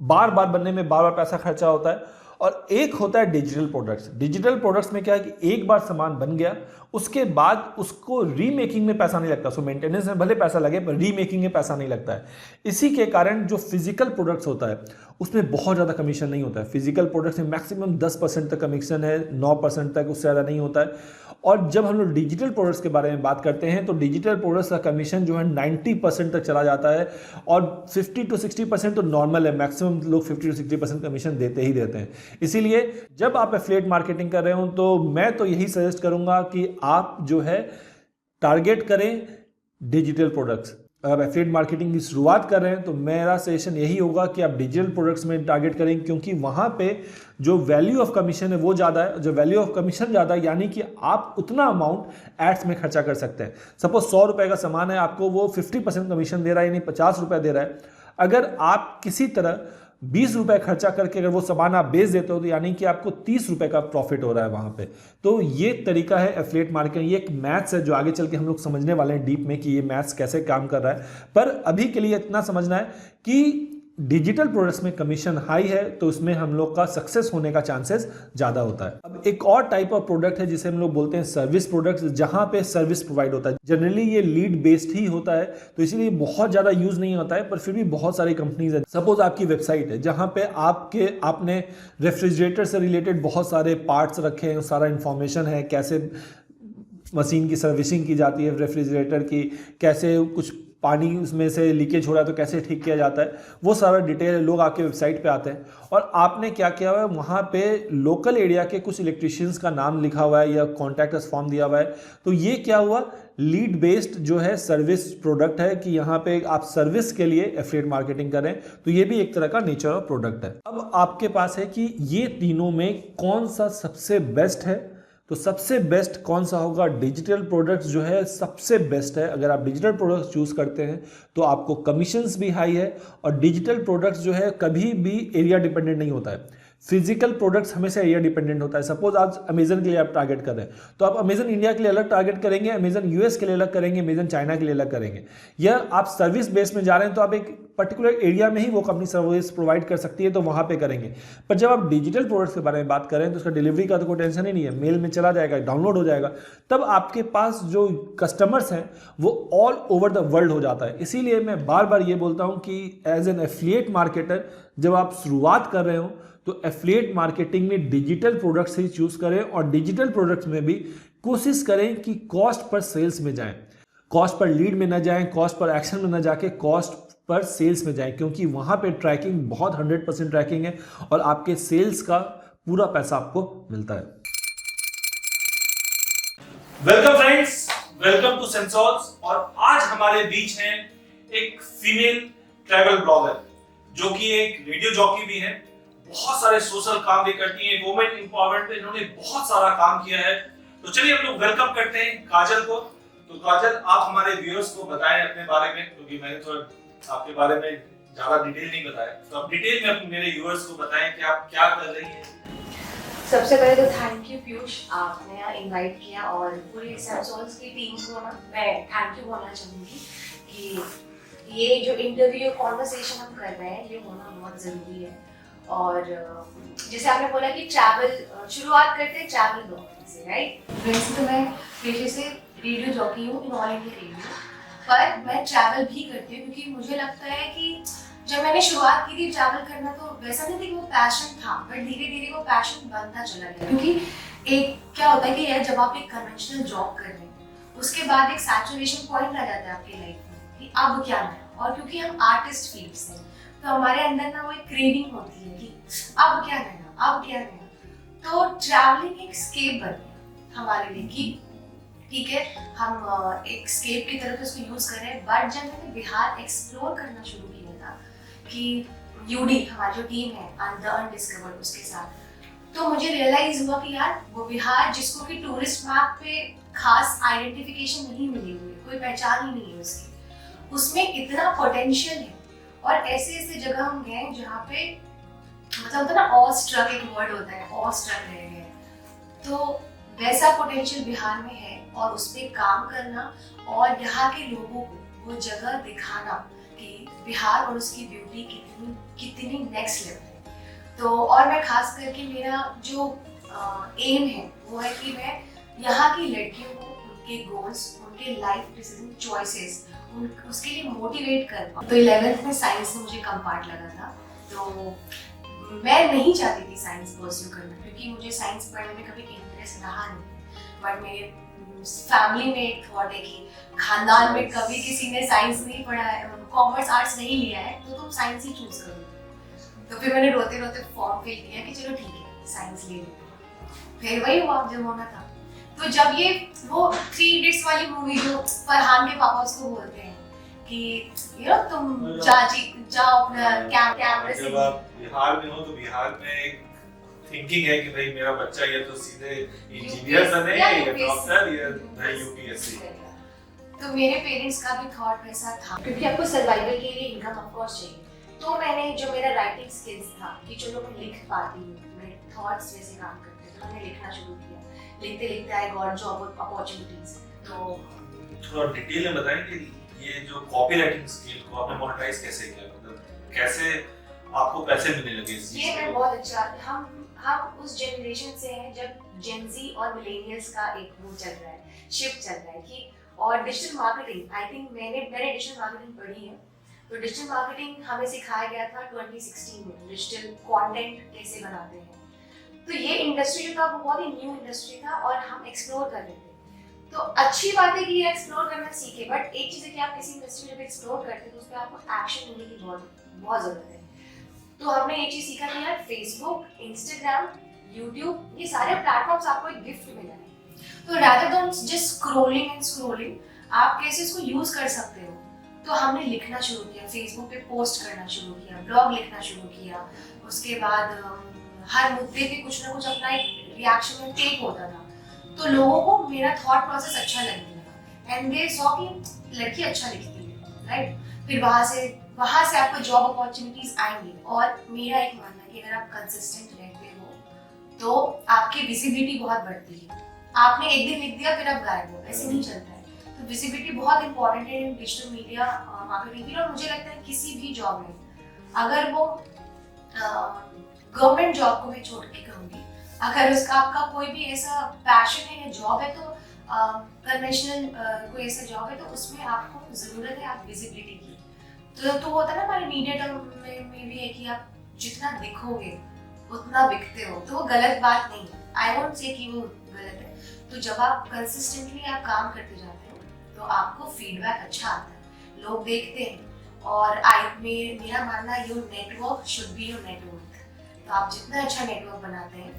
बार बार पैसा खर्चा होता है, और एक होता है डिजिटल प्रोडक्ट्स। डिजिटल प्रोडक्ट्स में क्या है कि एक बार सामान बन गया उसके बाद उसको रीमेकिंग में पैसा नहीं लगता, सो मेंटेनेंस में भले पैसा लगे पर रीमेकिंग में पैसा नहीं लगता है। इसी के कारण जो फिजिकल प्रोडक्ट्स होता है उसमें बहुत ज़्यादा कमीशन नहीं होता है। फिजिकल प्रोडक्ट्स में मैक्सिमम 10% तक कमीशन है, 9% तक, उससे ज़्यादा नहीं होता है। और जब हम लोग डिजिटल प्रोडक्ट्स के बारे में बात करते हैं तो डिजिटल प्रोडक्ट्स का कमीशन जो है 90% तक चला जाता है, और 50 to 60% तो नॉर्मल है, मैक्सिमम लोग 50 to 60% कमीशन देते ही देते हैं। इसीलिए जब आप एफिलिएट मार्केटिंग कर रहे हो तो मैं तो यही सजेस्ट करूंगा कि आप जो है टारगेट करें डिजिटल प्रोडक्ट्स। अगर एफिलिएट मार्केटिंग की शुरुआत कर रहे हैं तो मेरा सजेशन यही होगा कि आप डिजिटल प्रोडक्ट्स में टारगेट करें, क्योंकि वहाँ पे जो वैल्यू ऑफ कमीशन है वो ज़्यादा है। जो वैल्यू ऑफ कमीशन ज़्यादा है यानी कि आप उतना अमाउंट एड्स में खर्चा कर सकते हैं। सपोज ₹100 का सामान है, आपको वो 50% कमीशन दे रहा है, यानी ₹50 दे रहा है। अगर आप किसी तरह ₹20 खर्चा करके अगर वो सामान आप बेच देते हो तो यानी कि आपको ₹30 का प्रॉफिट हो रहा है वहां पे। तो ये तरीका है एफिलिएट मार्केटिंग। ये एक मैथ्स है जो आगे चल के हम लोग समझने वाले हैं डीप में कि ये मैथ्स कैसे काम कर रहा है, पर अभी के लिए इतना समझना है कि डिजिटल प्रोडक्ट्स में कमीशन हाई है तो उसमें हम लोग का सक्सेस होने का चांसेस ज्यादा होता है। अब एक और टाइप ऑफ प्रोडक्ट है जिसे हम लोग बोलते हैं सर्विस प्रोडक्ट्स, जहां पे सर्विस प्रोवाइड होता है। जनरली ये लीड बेस्ड ही होता है तो इसीलिए बहुत ज्यादा यूज नहीं होता है, पर फिर भी बहुत सारी कंपनीज है। सपोज आपकी वेबसाइट है जहां पे आपने रेफ्रिजरेटर से रिलेटेड बहुत सारे पार्ट्स रखे हैं, सारा इंफॉर्मेशन है, कैसे मशीन की सर्विसिंग की जाती है रेफ्रिजरेटर की, कैसे कुछ पानी उसमें से लीकेज हो रहा है तो कैसे ठीक किया जाता है, वो सारा डिटेल लोग आपके वेबसाइट पे आते हैं। और आपने क्या किया हुआ है, वहाँ पे लोकल एरिया के कुछ इलेक्ट्रिशियंस का नाम लिखा हुआ है या कॉन्टैक्ट अस फॉर्म दिया हुआ है। तो ये क्या हुआ, लीड बेस्ड जो है सर्विस प्रोडक्ट है कि यहाँ पे आप सर्विस के लिए एफिलिएट मार्केटिंग करें, तो ये भी एक तरह का नेचर ऑफ प्रोडक्ट है। अब आपके पास है कि ये तीनों में कौन सा सबसे बेस्ट है, तो सबसे बेस्ट कौन सा होगा, डिजिटल प्रोडक्ट्स जो है सबसे बेस्ट है। अगर आप डिजिटल प्रोडक्ट्स चूज करते हैं तो आपको कमीशंस भी हाई है, और डिजिटल प्रोडक्ट्स जो है कभी भी एरिया डिपेंडेंट नहीं होता है। फिजिकल प्रोडक्ट्स हमेशा एरिया डिपेंडेंट होता है। सपोज आज अमेजन के लिए आप टारगेट कर रहे हैं तो आप अमेजन इंडिया के लिए अलग टारगेट करेंगे, अमेजन यूएस के लिए अलग करेंगे, अमेजन चाइना के लिए अलग करेंगे। या आप सर्विस बेस में जा रहे हैं तो आप एक पर्टिकुलर एरिया में ही वो कंपनी सर्विस प्रोवाइड कर सकती है तो वहां पे करेंगे। पर जब आप डिजिटल प्रोडक्ट्स के बारे में बात करें तो उसका डिलीवरी का तो कोई टेंशन ही नहीं है, मेल में चला जाएगा, डाउनलोड हो जाएगा। तब आपके पास जो कस्टमर्स हैं वो ऑल ओवर द वर्ल्ड हो जाता है। इसीलिए मैं बार बार ये बोलता हूं कि एज एन एफिलिएट मार्केटर जब आप शुरुआत कर रहे हो तो एफिलिएट मार्केटिंग में डिजिटल प्रोडक्ट्स ही चूज करें, और डिजिटल प्रोडक्ट्स में भी कोशिश करें कि कॉस्ट पर सेल्स में जाएं, कॉस्ट पर लीड में न जाएं, कॉस्ट पर एक्शन में न जाके कॉस्ट पर सेल्स में जाएं, क्योंकि वहां पे ट्रैकिंग बहुत 100% ट्रैकिंग है और आपके सेल्स का पूरा पैसा आपको मिलता है। Welcome friends, welcome to sensors. और आज हमारे बीच हैं एक फीमेल ट्रैवल ब्लॉगर जो कि एक रेडियो जॉकी भी है, बहुत सारे सोशल काम भी करती हैं, वुमेन एम्पावरमेंट पे इन्होंने बहुत सारा काम किया है। तो चलिए हम लोग वेलकम करते हैं काजल को। तो काजल, आप हमारे व्यूअर्स को बताएं अपने बारे में, क्योंकि मैंने थोड़ा आपके बारे में ज्यादा डिटेल नहीं बताया, तो आप डिटेल में अपने मेरे व्यूअर्स को बताएं कि आप क्या कर रही हैं। सबसे पहले तो थैंक यू पीयूष, आपने यहाँ इनवाइट किया, और पूरी सेंसॉर्स की टीम को ना मैं थैंक यू बोलना चाहूँगी कि ये जो इंटरव्यू कॉन्वर्सेशन हम कर रहे हैं ये होना बहुत ज़रूरी है। और जैसे आपने बोला कि ट्रैवल शुरुआत करते हैं ट्रैवल ब्लॉगिंग से, राइट। वैसे तो मैं पेशे से रेडियो जॉकी हूँ इन ऑल इंडिया रेडियो, पर मैं ट्रैवल भी करती हूँ क्योंकि मुझे लगता है कि जब मैंने शुरुआत की थी ट्रैवल करना तो वैसा नहीं था कि वो पैशन था, बट धीरे धीरे वो पैशन बनता चला गया। क्योंकि एक क्या होता है कि यार जब आप एक कन्वेंशनल जॉब कर रहे हैं उसके बाद एक सैचुरेशन पॉइंट आ जाता है आपकी लाइफ में कि अब क्या नया। और क्योंकि हम आर्टिस्ट फील्ड से हैं, तो हमारे अंदर ना वो एक क्रेविंग होती है कि अब क्या नया, अब क्या नया। तो ट्रैवलिंग एक स्केप बन गया हमारे लिए कि ठीक है, हम एक स्केप की तरफ उसको यूज कर रहे हैं। बट जब मैंने बिहार एक्सप्लोर करना शुरू किया था कि यूडी हमारी जो टीम है द अनडिस्कवर्ड उसके साथ, तो मुझे रियलाइज हुआ कि यार वो बिहार जिसको कि टूरिस्ट मैप पे खास आइडेंटिफिकेशन नहीं मिली हुई है, कोई पहचान ही नहीं है उसकी, उसमें इतना पोटेंशियल है। और ऐसे ऐसे जगह हम गए जहाँ पे मतलब होता है ना ऑ स्ट्रक, एक वर्ड होता है ऑ स्ट्रक रह गए, तो वैसा पोटेंशियल बिहार में है। और उस पर काम करना और यहाँ के लोगों को वो जगह दिखाना कि बिहार और उसकी ब्यूटी कितनी कितनी नेक्स्ट लेवल है। तो और मैं खास करके मेरा जो एम है वो है कि मैं यहाँ की लड़कियों को उनके गोल्स, उनके लाइफ डिसीजन चॉइसेस उसके लिए मोटिवेट कर पाऊँ। तो 11th में साइंस में मुझे कम पार्ट लगा था, तो मैं नहीं चाहती थी साइंस परस्यू करना क्योंकि मुझे साइंस पढ़ने में कभी इंटरेस्ट रहा नहीं। बट मेरे फैमिली में एक थॉट है कि खानदान में कभी किसी ने साइंस नहीं पढ़ा है, कॉमर्स आर्ट्स नहीं लिया है, तो तुम साइंस ही चूज करो। तो फिर मैंने रोते रोते फॉर्म फिल किया कि चलो ठीक है साइंस ले लेते। फिर वही हुआ जब होना था। तो जब ये वो 3 इडियट्स वाली मूवी जो फरहान के पापा उसको बोलते हैं कि यू नो तुम जाओ अपना कैमरे से। जब आप बिहार में हो तो बिहार में एक थिंकिंग है कि भाई मेरा बच्चा ये तो सीधे इंजीनियर बने या डॉक्टर या यूपीएससी। तो मेरे पेरेंट्स का भी थॉट वैसा था क्योंकि आपको सर्वाइवल के लिए इनकम ऑफ कोर्स चाहिए। तो मैंने जो मेरा राइटिंग स्किल्स था कि चलो मैं लिख पाती हूँ, मेरे थॉट्स वैसे काम करते, तो मैंने लिखना शुरू किया। लिखते लिखते आई गॉट जॉब अपॉर्चुनिटीज। तो थोड़ा डिटेल में बताएंगे ये जो कॉपीराइटिंग स्किल को आपने मोनेटाइज कैसे किया, मतलब कैसे आपको पैसे मिलने लगे इस चीज ये से? मैं बहुत अच्छा, हम उस जनरेशन से हैं जब जेनजी और मिलेनियल्स का एक वो चल रहा है, शिफ्ट चल रहा है कि और डिजिटल मार्केटिंग, आई थिंक मैंने डिजिटल मार्केटिंग पढ़ी है। तो डिजिटल मार्केटिंग हमें सिखाया गया था 2016 में, डिजिटल कंटेंट कैसे बनाते हैं। तो ये इंडस्ट्री जो था वो बहुत ही न्यू इंडस्ट्री था और हम एक्सप्लोर कर रहे थे। तो अच्छी बात है कि ये एक्सप्लोर करना सीखे, बट एक चीज़ है कि आप किसी इंडस्ट्री जब एक्सप्लोर करते हैं तो उस पर आपको एक्शन लेने की बहुत ज़रूरत है। तो हमने ये चीज़ सीखा कि यार फेसबुक, इंस्टाग्राम, यूट्यूब, ये सारे प्लेटफॉर्म्स आपको एक गिफ्ट मिला है। तो rather than just scrolling and scrolling, आप कैसे इसको यूज कर सकते हो। तो हमने लिखना शुरू किया, फेसबुक पे पोस्ट करना शुरू किया, ब्लॉग लिखना शुरू किया। उसके बाद हर मुद्दे पे कुछ ना कुछ अपना एक रिएक्शन में टेक होता था। तो लोगों को मेरा थॉट प्रोसेस अच्छा लगने लगा एंड दे सॉ कि लड़की अच्छा लिखती है, राइट। फिर वहाँ से आपको जॉब अपॉर्चुनिटीज आएंगी। और मेरा एक मानना है कि अगर आप कंसिस्टेंट रहते हो तो आपकी विजिबिलिटी बहुत बढ़ती है। आपने एक दिन लिख दिया फिर आप गायब हो, ऐसे नहीं चलता है। तो विजिबिलिटी बहुत इंपॉर्टेंट है इन डिजिटल मीडिया मार्केटिंग के लिए। और मुझे लगता है किसी भी जॉब में, अगर वो गवर्नमेंट जॉब को मैं छोड़ के कहूँगी, अगर उसका आपका कोई भी ऐसा पैशन है या जॉब है, तो कन्वेंशनल कोई ऐसा जॉब है, तो उसमें आपको ज़रूरत है आप विजिबिलिटी की। तो होता है ना हमारे मीडिया टर्म में भी है कि आप जितना दिखोगे उतना बिकते हो। तो वो गलत बात नहीं है, आई वोंट से कि वो गलत है। तो जब आप कंसिस्टेंटली आप काम करते जाते हो तो आपको फीडबैक अच्छा आता है, लोग देखते हैं। और मेरा मानना है your network should be your network. तो आप जितना अच्छा नेटवर्क बनाते हैं,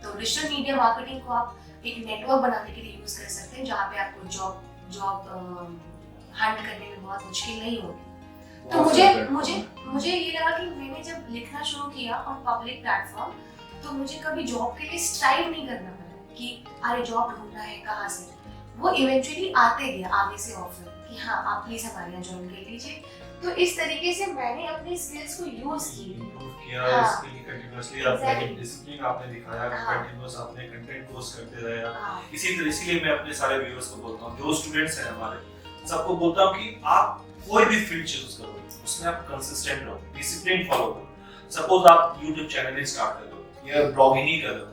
तो डिजिटल मीडिया मार्केटिंग को आप एक नेटवर्क बनाने के लिए यूज कर सकते हैं, जहाँ पे आपको जॉब हंट करने में बहुत मुश्किल नहीं होगी। तो मुझे ये लगा कि मैंने जब लिखना शुरू किया ऑन पब्लिक प्लेटफॉर्म, तो मुझे कभी जॉब के लिए स्ट्राइव नहीं करना पड़ा कि अरे जॉब ढूंढना है कहाँ से। वो इवेंचुअली आते गया आगे से ऑफर कि हाँ आप प्लीज हमारे यहाँ ज्वाइन कर लीजिए। तो इस तरीके से मैंने अपने स्किल्स को यूज किया। इसके लिए कंटिन्यूअसली आपने डिसिप्लिन आपने दिखाया, कंटिन्यूअस आपने कंटेंट पोस्ट करते रहे। इसीलिए मैं अपने सारे व्यूअर्स को बोलता हूँ, जो स्टूडेंट्स हैं हमारे, सबको बोलता हूँ कि आप कोई भी फील्ड चूज करो, उसमें आप कंसिस्टेंट रहो, डिसिप्लिन फॉलो करो। सपोज आप YouTube चैनल स्टार्ट कर दो या ब्लॉगिंग ही कर दो,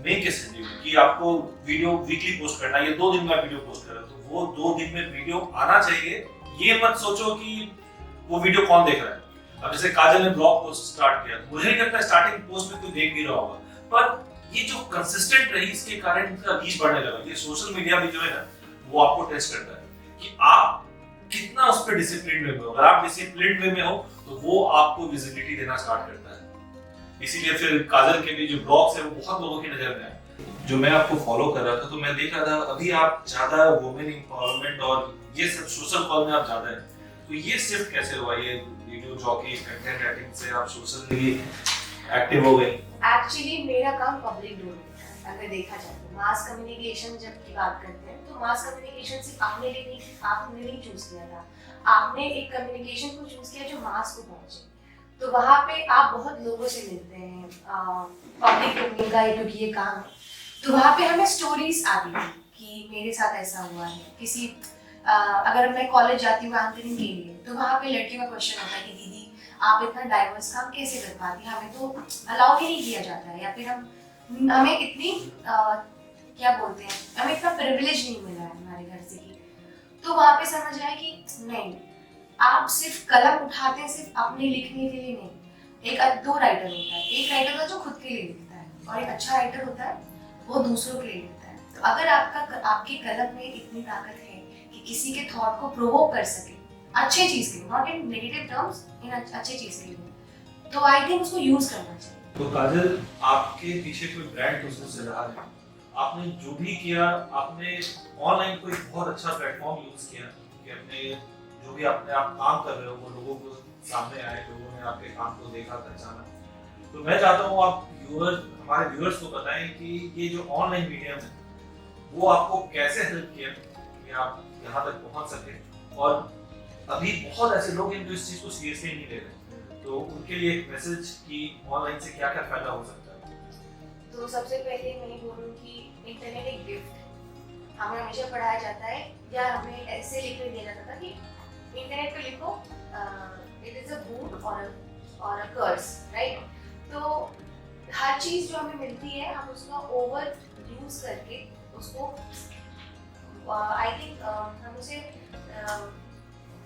मेक ए शेड्यूल कि आपको वीडियो वीकली पोस्ट करना है, ये 2 दिन में वीडियो पोस्ट करो, तो वो 2 दिन में वीडियो आना चाहिए। ये मत सोचो कि वो वीडियो कौन देख रहा है। अब जैसे काजल ने ब्लॉग पोस्ट स्टार्ट किया, तो मुझे नहीं लगता स्टार्टिंग पोस्ट में कोई देख भी रहा होगा, पर ये जो कंसिस्टेंट रही इसके कारण इनका रीच बढ़ने लगा। ये सोशल मीडिया भी जो है ना, वो आपको टेस्ट करता है कि आप कितना उस पर डिसिप्लिन वे में हो। अगर आप डिसिप्लिन वे में हो तो वो आपको विजिबिलिटी देना स्टार्ट करता है। इसीलिए फिर काजल के भी जो ब्लॉग्स है वो बहुत लोगों की नजर में आए। जो मैं आपको फॉलो कर रहा था तो मैं देख रहा था अभी आप ज्यादा वुमेन एम्पावरमेंट और ये सब सोशल कॉल में आप ज्यादा है, तो ये शिफ्ट कैसे हुआ? ये वीडियो जॉकी कंटेंट राइटिंग से आप सोशल में एक्टिव हो गए? एक्चुअली मेरा काम पब्लिक डोमेन है। अगर देखा जाए तो मास कम्युनिकेशन जब की बात करते हैं तो मास कम्युनिकेशन सिर्फ आपने नहीं चूज किया था, आपने एक कम्युनिकेशन को चूज किया जो मास को पहुंचे। तो वहाँ पे आप बहुत लोगों से मिलते हैं, पब्लिक डोमेन का क्योंकि ये काम है, तो वहाँ पे हमें स्टोरीज आती हैं कि मेरे साथ ऐसा हुआ है। किसी अगर मैं कॉलेज जाती हूँ एंकरिंग के लिए तो वहाँ पे लड़कियों का क्वेश्चन होता है कि दीदी आप इतना डाइवर्स काम कैसे कर पाती हैं, हमें तो अलाउ ही नहीं किया जाता है, या फिर हमें इतनी क्या बोलते हैं, हमें इतना प्रिविलेज नहीं मिला है हमारे घर से कि। तो वहाँ पे समझ आया कि नहीं, आप सिर्फ कलम उठाते हैं सिर्फ अपने लिखने के लिए नहीं। एक दो राइटर होता है, एक राइटर होता है जो खुद के लिए लिखता है और एक अच्छा राइटर होता है वो दूसरों के लिए लिखता है। तो अगर आपकी कलम में इतनी ताकत है कि किसी के थॉट को प्रोवोक कर सके अच्छे चीज के लिए, नॉट इन नेगेटिव टर्म्स, इन अच्छे चीज के लिए, तो आई थिंक उसको यूज करना चाहिए। तो काजल, आपके पीछे कोई ब्रांड बिजनेस चल रहा है, आपने जो भी किया, आपने ऑनलाइन कोई बहुत अच्छा प्लेटफॉर्म यूज किया कि अपने जो भी अपने आप काम कर रहे हो वो लोगों को सामने आए, लोगों ने आपके काम को देखा, पहचाना। तो मैं चाहता हूँ आप हमारे व्यूअर्स को बताएं कि ये जो ऑनलाइन मीडियम है वो आपको कैसे हेल्प किया कि आप यहाँ तक पहुँच सके। और अभी बहुत ऐसे लोग हैं जो इस चीज को सीरियसली नहीं ले रहे, तो उनके लिए एक मैसेज कि ऑनलाइन से क्या क्या फायदा हो सकता है। तो सबसे पहले मैं ये बोलूँ कि इंटरनेट एक गिफ्ट हमें हमेशा पढ़ाया जाता है, या हमें ऐसे लिखने दिया जाता था कि इंटरनेट पे लिखो इट इज अ बून और अ कर्स, राइट। तो हर चीज जो हमें मिलती है हम उसका ओवर यूज करके उसको आई थिंक हम उसे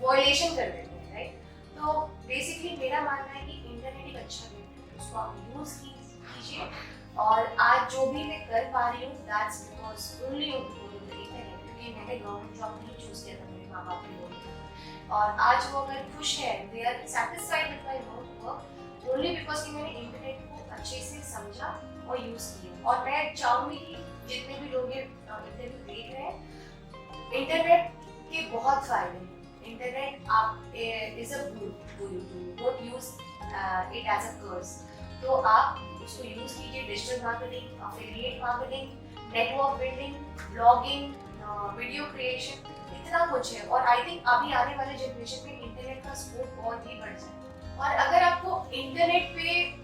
वॉयलेशन कर देते हैं, राइट। तो बेसिकली मेरा मानना है कि इंटरनेट एक अच्छा गिफ्ट है, उसको आप यूज कीजिए। और आज जो भी मैं कर पा रही हूँ दैट्स बिकॉज ओनली इंटरनेट, क्योंकि मैंने गवर्नमेंट जॉब नहीं चूज किया था, मेरे माँ बाप ने बोला था। और आज वो अगर खुश है, they are satisfied with my work only because कि मैंने इंटरनेट को अच्छे से समझा और यूज किया। और मैं चाहूंगी कि जितने भी लोग ये इंटरव्यू देख रहे हैं, इंटरनेट के बहुत फायदे हैं। इंटरनेट आप is a good, don't use it as a curse. तो आप उसको यूज कीजिए। Digital marketing, affiliate marketing, network building, blogging, video creation, इतना कुछ है। और आई थिंक अभी आने वाले जनरेशन में इंटरनेट का स्कोप बहुत ही बढ़ जाए। और अगर आपको इंटरनेट पे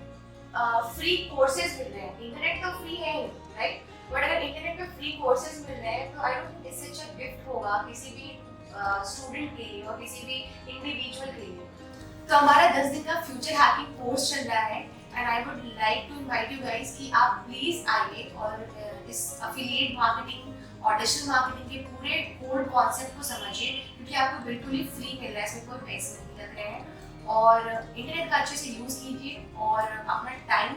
फ्री कोर्सेज मिल रहे हैं, इंटरनेट तो फ्री है ही, राइट, बट अगर इंटरनेट पे फ्री कोर्सेज मिल रहे हैं तो आई डोंट थिंक इससे अच्छा गिफ्ट होगा किसी भी स्टूडेंट के लिए और किसी भी इंडिविजुअल के लिए। तो हमारा 10 दिन का फ्यूचर हैकिंग कोर्स चल रहा है and I would like to invite you guys कि आप प्लीज आइए और इस एफिलिएट मार्केटिंग और डिजिटल मार्केटिंग के पूरे कोर कॉन्सेप्ट को समझिए, क्योंकि आपको बिल्कुल ही फ्री मिल रहा है, इसमें कोई पैसे नहीं लग रहे हैं। और इंटरनेट का अच्छे से यूज कीजिए और अपना टाइम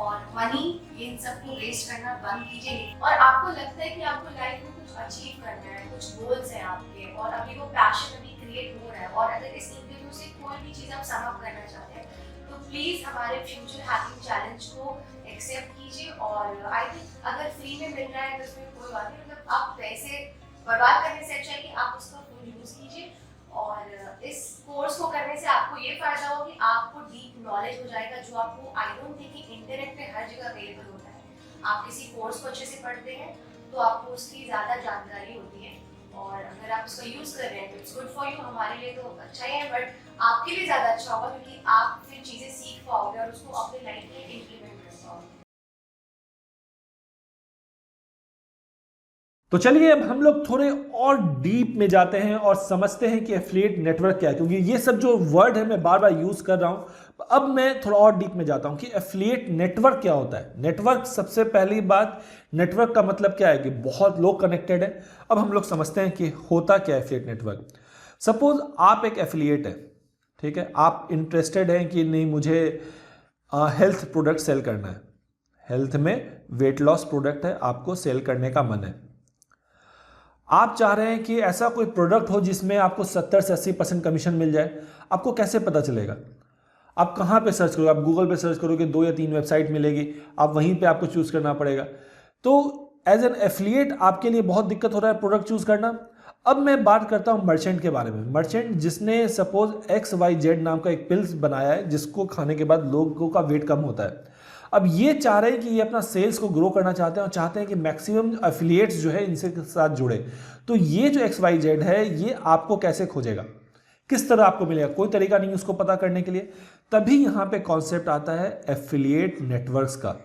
और मनी इन सबको वेस्ट करना बंद कीजिए। और आपको लगता है कि आपको लाइफ में कुछ अचीव करना है, कुछ गोल्स हैं आपके और अभी वो पैशन अभी क्रिएट हो रहा है, और अगर इस इंटरव्यू से कोई भी चीज़ आप सम अप करना चाहते हैं तो प्लीज हमारे फ्यूचर हैकिंग चैलेंज को एक्सेप्ट कीजिए। और आई थिंक अगर फ्री में मिल रहा है तो उसमें कोई बात नहीं, मतलब आप पैसे बर्बाद करने से अच्छा है कि आप उसका फुल यूज कीजिए। और इस कोर्स को करने से आपको ये फायदा होगा कि आपको डीप नॉलेज हो जाएगा, जो आपको आई डोंट थिंक कि इंटरनेट पे हर जगह अवेलेबल होता है। आप किसी कोर्स को अच्छे से पढ़ते हैं तो आपको उसकी ज़्यादा जानकारी होती है, और अगर आप उसका यूज़ कर रहे हैं तो इट्स गुड फॉर यू, हमारे लिए तो अच्छा ही है, बट आपके लिए ज़्यादा अच्छा होगा क्योंकि आप फिर चीज़ें सीख पाओगे और उसको अपनी लाइफ में इम्प्लीमेंट कर पाओगे। तो चलिए अब हम लोग थोड़े और डीप में जाते हैं और समझते हैं कि एफिलिएट नेटवर्क क्या है, क्योंकि ये सब जो वर्ड है मैं बार बार यूज कर रहा हूं। अब मैं थोड़ा और डीप में जाता हूं कि एफिलिएट नेटवर्क क्या होता है। नेटवर्क, सबसे पहली बात, नेटवर्क का मतलब क्या है कि बहुत लोग कनेक्टेड है। अब हम लोग समझते हैं कि होता क्या है एफिलिएट नेटवर्क। सपोज आप एक एफिलिएट है, ठीक है, आप इंटरेस्टेड हैं कि नहीं मुझे हेल्थ प्रोडक्ट सेल करना है, हेल्थ में वेट लॉस प्रोडक्ट है, आपको सेल करने का मन है। आप चाह रहे हैं कि ऐसा कोई प्रोडक्ट हो जिसमें आपको 70 से 80% कमीशन मिल जाए, आपको कैसे पता चलेगा? आप कहाँ पे सर्च करोगे? आप गूगल पे सर्च करोगे, 2 या 3 वेबसाइट मिलेगी, आप वहीं पे आपको चूज़ करना पड़ेगा। तो एज एन एफिलिएट आपके लिए बहुत दिक्कत हो रहा है प्रोडक्ट चूज़ करना। अब मैं बात करता हूँ मर्चेंट के बारे में। मर्चेंट जिसने सपोज XYZ नाम का एक पिल्स बनाया है जिसको खाने के बाद लोगों का वेट कम होता है। अब ये चाह रहे हैं कि ये अपना सेल्स को ग्रो करना चाहते हैं और चाहते हैं कि मैक्सिमम एफिलिएट्स जो है इनसे साथ जुड़े। तो ये जो XYZ है ये आपको कैसे खोजेगा, किस तरह आपको मिलेगा? कोई तरीका नहीं उसको पता करने के लिए। तभी यहाँ पे कॉन्सेप्ट आता है एफिलिएट नेटवर्क्स का।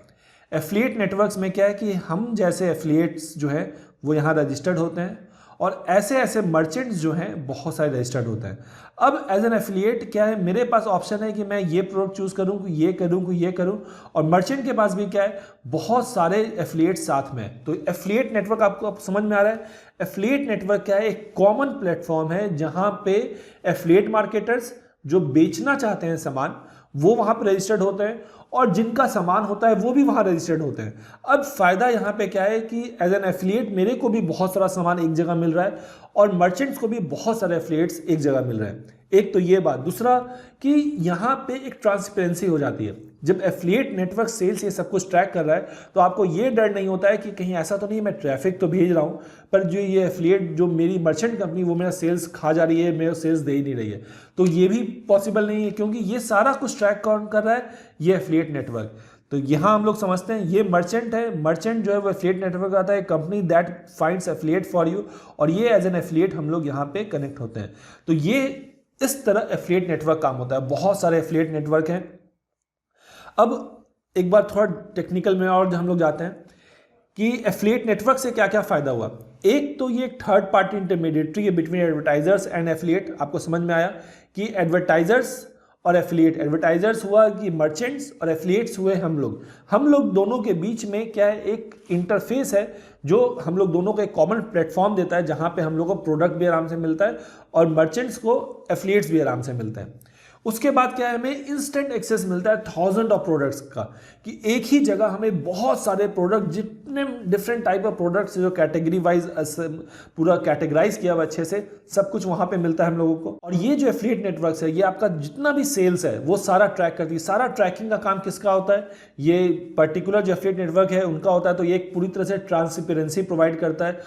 एफिलिएट नेटवर्क्स में क्या है कि हम जैसे एफिलिएट्स जो है वो यहाँ रजिस्टर्ड होते हैं और ऐसे ऐसे मर्चेंट्स जो हैं बहुत सारे रजिस्टर्ड होते हैं। अब एज एन एफिलिएट क्या है, मेरे पास ऑप्शन है कि मैं ये प्रोडक्ट चूज़ करूँ, ये करूँ, ये करूँ, और मर्चेंट के पास भी क्या है, बहुत सारे एफिलिएट साथ में। तो एफिलिएट नेटवर्क आपको समझ में आ रहा है? एफिलिएट नेटवर्क क्या है? एक कॉमन प्लेटफॉर्म है जहाँ पे एफिलिएट मार्केटर्स जो बेचना चाहते हैं सामान वो वहाँ पर रजिस्टर्ड होते हैं और जिनका सामान होता है वो भी वहाँ रजिस्टर्ड होते हैं। अब फायदा यहाँ पे क्या है कि एज एन एफिलिएट मेरे को भी बहुत सारा सामान एक जगह मिल रहा है और मर्चेंट्स को भी बहुत सारे एफिलिएट्स एक जगह मिल रहे हैं। एक तो ये बात, दूसरा कि यहाँ पे एक ट्रांसपेरेंसी हो जाती है। जब एफिलिएट नेटवर्क सेल्स ये सब कुछ ट्रैक कर रहा है तो आपको ये डर नहीं होता है कि कहीं ऐसा तो नहीं मैं ट्रैफिक तो भेज रहा हूँ पर जो ये एफिलिएट जो मेरी मर्चेंट कंपनी वो मेरा सेल्स खा जा रही है, मेरा सेल्स दे ही नहीं रही है। तो ये भी पॉसिबल नहीं है क्योंकि ये सारा कुछ ट्रैक कौन कर रहा है? ये एफिलिएट नेटवर्क। तो यहाँ हम लोग समझते हैं ये मर्चेंट है। मर्चेंट जो है वो एफिलिएट नेटवर्क आता है, company that finds affiliate for you, और ये एज एन एफिलिएट हम लोग यहाँ पे कनेक्ट होते हैं। तो ये इस तरह एफिलिएट नेटवर्क काम होता है। बहुत सारे एफिलिएट नेटवर्क हैं। अब एक बार थोड़ा टेक्निकल में और हम लोग जाते हैं कि एफिलिएट नेटवर्क से क्या क्या फायदा हुआ। एक तो ये थर्ड पार्टी इंटरमीडिएटरी है बिटवीन एडवर्टाइजर्स एंड एफिलिएट। आपको समझ में आया कि एडवर्टाइजर्स और एफिलिएट, एडवर्टाइजर्स हुआ कि मर्चेंट्स और एफिलिएट्स हुए हम लोग दोनों के बीच में क्या है, एक इंटरफेस है जो हम लोग दोनों को एक कॉमन प्लेटफॉर्म देता है जहां पे हम लोग को प्रोडक्ट भी आराम से मिलता है और मर्चेंट्स को एफिलिएट्स भी आराम से मिलते हैं। उसके बाद क्या है, हमें इंस्टेंट एक्सेस मिलता है 1000 ऑफ प्रोडक्ट्स का, कि एक ही जगह हमें बहुत सारे प्रोडक्ट, जितने डिफरेंट टाइप ऑफ प्रोडक्ट्स जो कैटेगरी वाइज पूरा कैटेगराइज किया हुआ अच्छे से, सब कुछ वहां पे मिलता है हम लोगों को। और ये जो एफिलिएट नेटवर्क्स है ये आपका जितना भी सेल्स है वो सारा ट्रैक करती है। सारा ट्रैकिंग का काम किसका होता है? ये पर्टिकुलर जो एफिलिएट नेटवर्क है उनका होता है। तो ये एक पूरी तरह से ट्रांसपेरेंसी प्रोवाइड करता है।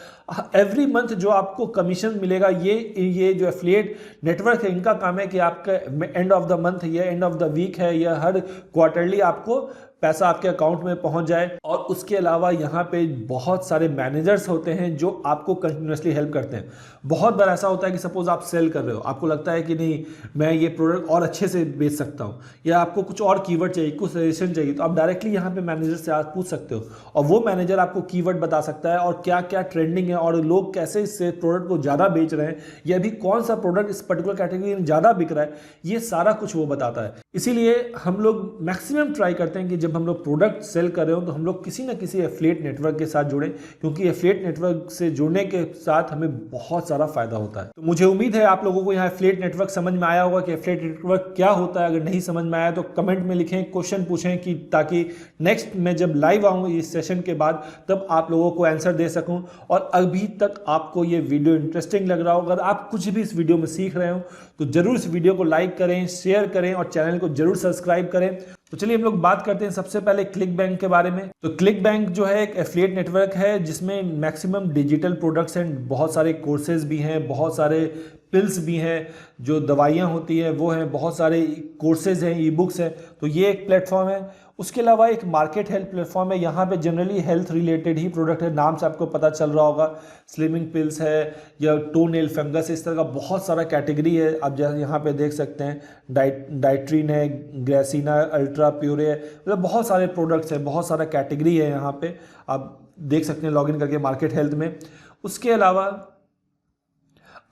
एवरी मंथ जो आपको कमीशन मिलेगा ये जो एफिलिएट नेटवर्क है इनका काम है कि आपका एंड ऑफ द मंथ या एंड ऑफ द वीक है या हर क्वार्टरली आपको पैसा आपके अकाउंट में पहुंच जाए। और उसके अलावा यहाँ पे बहुत सारे मैनेजर्स होते हैं जो आपको कंटिन्यूसली हेल्प करते हैं। बहुत बार ऐसा होता है कि सपोज आप सेल कर रहे हो, आपको लगता है कि नहीं मैं ये प्रोडक्ट और अच्छे से बेच सकता हूँ, या आपको कुछ और कीवर्ड चाहिए, कुछ सजेशन चाहिए, तो आप डायरेक्टली यहाँ पे मैनेजर से आप पूछ सकते हो और वो मैनेजर आपको कीवर्ड बता सकता है और क्या क्या ट्रेंडिंग है और लोग कैसे इससे प्रोडक्ट को ज़्यादा बेच रहे हैं या अभी कौन सा प्रोडक्ट इस पर्टिकुलर कैटेगरी में ज़्यादा बिक रहा है, ये सारा कुछ वो बताता है। इसीलिए हम लोग मैक्सिमम ट्राई करते हैं कि जब हम लोग प्रोडक्ट सेल कर रहे हो तो हम लोग किसी ना किसी एफिलिएट नेटवर्क के साथ जुड़ें, क्योंकि एफिलिएट नेटवर्क से जुड़ने के साथ हमें बहुत सारा फायदा होता है। तो मुझे उम्मीद है आप लोगों को यहाँ एफिलिएट नेटवर्क समझ में आया होगा कि एफिलिएट नेटवर्क क्या होता है। अगर नहीं समझ में आया तो कमेंट में लिखें, क्वेश्चन पूछें, कि ताकि नेक्स्ट मैं जब लाइव आऊँगा इस सेशन के बाद तब आप लोगों को आंसर दे सकूँ। और अभी तक आपको ये वीडियो इंटरेस्टिंग लग रहा हो, अगर आप कुछ भी इस वीडियो में सीख रहे हो तो जरूर इस वीडियो को लाइक करें, शेयर करें और चैनल को जरूर सब्सक्राइब करें। तो चलिए हम लोग बात करते हैं सबसे पहले क्लिक बैंक के बारे में। तो क्लिक बैंक जो है एक एफिलिएट नेटवर्क है जिसमें मैक्सिमम डिजिटल प्रोडक्ट्स हैं, बहुत सारे कोर्सेज भी हैं, बहुत सारे पिल्स भी हैं, जो दवाइयाँ होती हैं वो हैं, बहुत सारे कोर्सेज हैं, ई बुक्स हैं। तो ये एक प्लेटफॉर्म है। उसके अलावा एक मार्केट हेल्थ प्लेटफॉर्म है, यहाँ पे जनरली हेल्थ रिलेटेड ही प्रोडक्ट है। नाम से आपको पता चल रहा होगा, स्लिमिंग पिल्स है या टो नेल फंगस, इस तरह का बहुत सारा कैटेगरी है। आप जैसे यहाँ पे देख सकते हैं डाइट्रीन है, ग्रेसिना, अल्ट्रा प्योरे है, मतलब बहुत सारे प्रोडक्ट्स हैं, बहुत सारा कैटेगरी है यहाँ पे, आप देख सकते हैं लॉगिन करके मार्केट हेल्थ में। उसके अलावा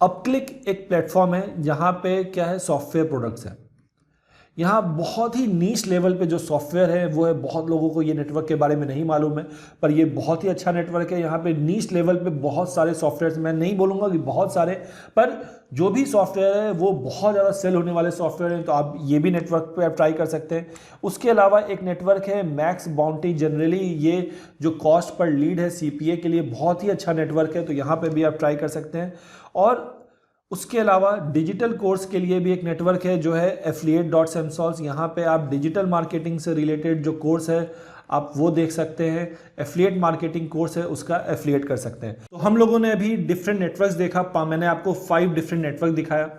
अपक्लिक एक प्लेटफॉर्म है जहाँ पे क्या है, सॉफ्टवेयर प्रोडक्ट्स है। यहाँ बहुत ही नीच लेवल पे जो सॉफ्टवेयर है वो है, बहुत लोगों को ये नेटवर्क के बारे में नहीं मालूम है, पर ये बहुत ही अच्छा नेटवर्क है। यहाँ पे नीच लेवल पे बहुत सारे सॉफ्टवेयर, मैं नहीं बोलूँगा कि बहुत सारे, पर जो भी सॉफ्टवेयर है वो बहुत ज़्यादा सेल होने वाले सॉफ्टवेयर हैं, तो आप ये भी नेटवर्क पे आप ट्राई कर सकते हैं। उसके अलावा एक नेटवर्क है मैक्स बाउंटी जनरली, ये जो कॉस्ट पर लीड है CPA के लिए बहुत ही अच्छा नेटवर्क है, तो यहाँ पे भी आप ट्राई कर सकते हैं। और उसके अलावा डिजिटल कोर्स के लिए भी एक नेटवर्क है जो है affiliate.samsols, यहाँ पे आप डिजिटल मार्केटिंग से रिलेटेड जो कोर्स है आप वो देख सकते हैं। एफिलिएट मार्केटिंग कोर्स है, उसका एफिलिएट कर सकते हैं। तो हम लोगों ने अभी डिफरेंट नेटवर्क्स देखा, मैंने आपको 5 डिफरेंट नेटवर्क दिखाया।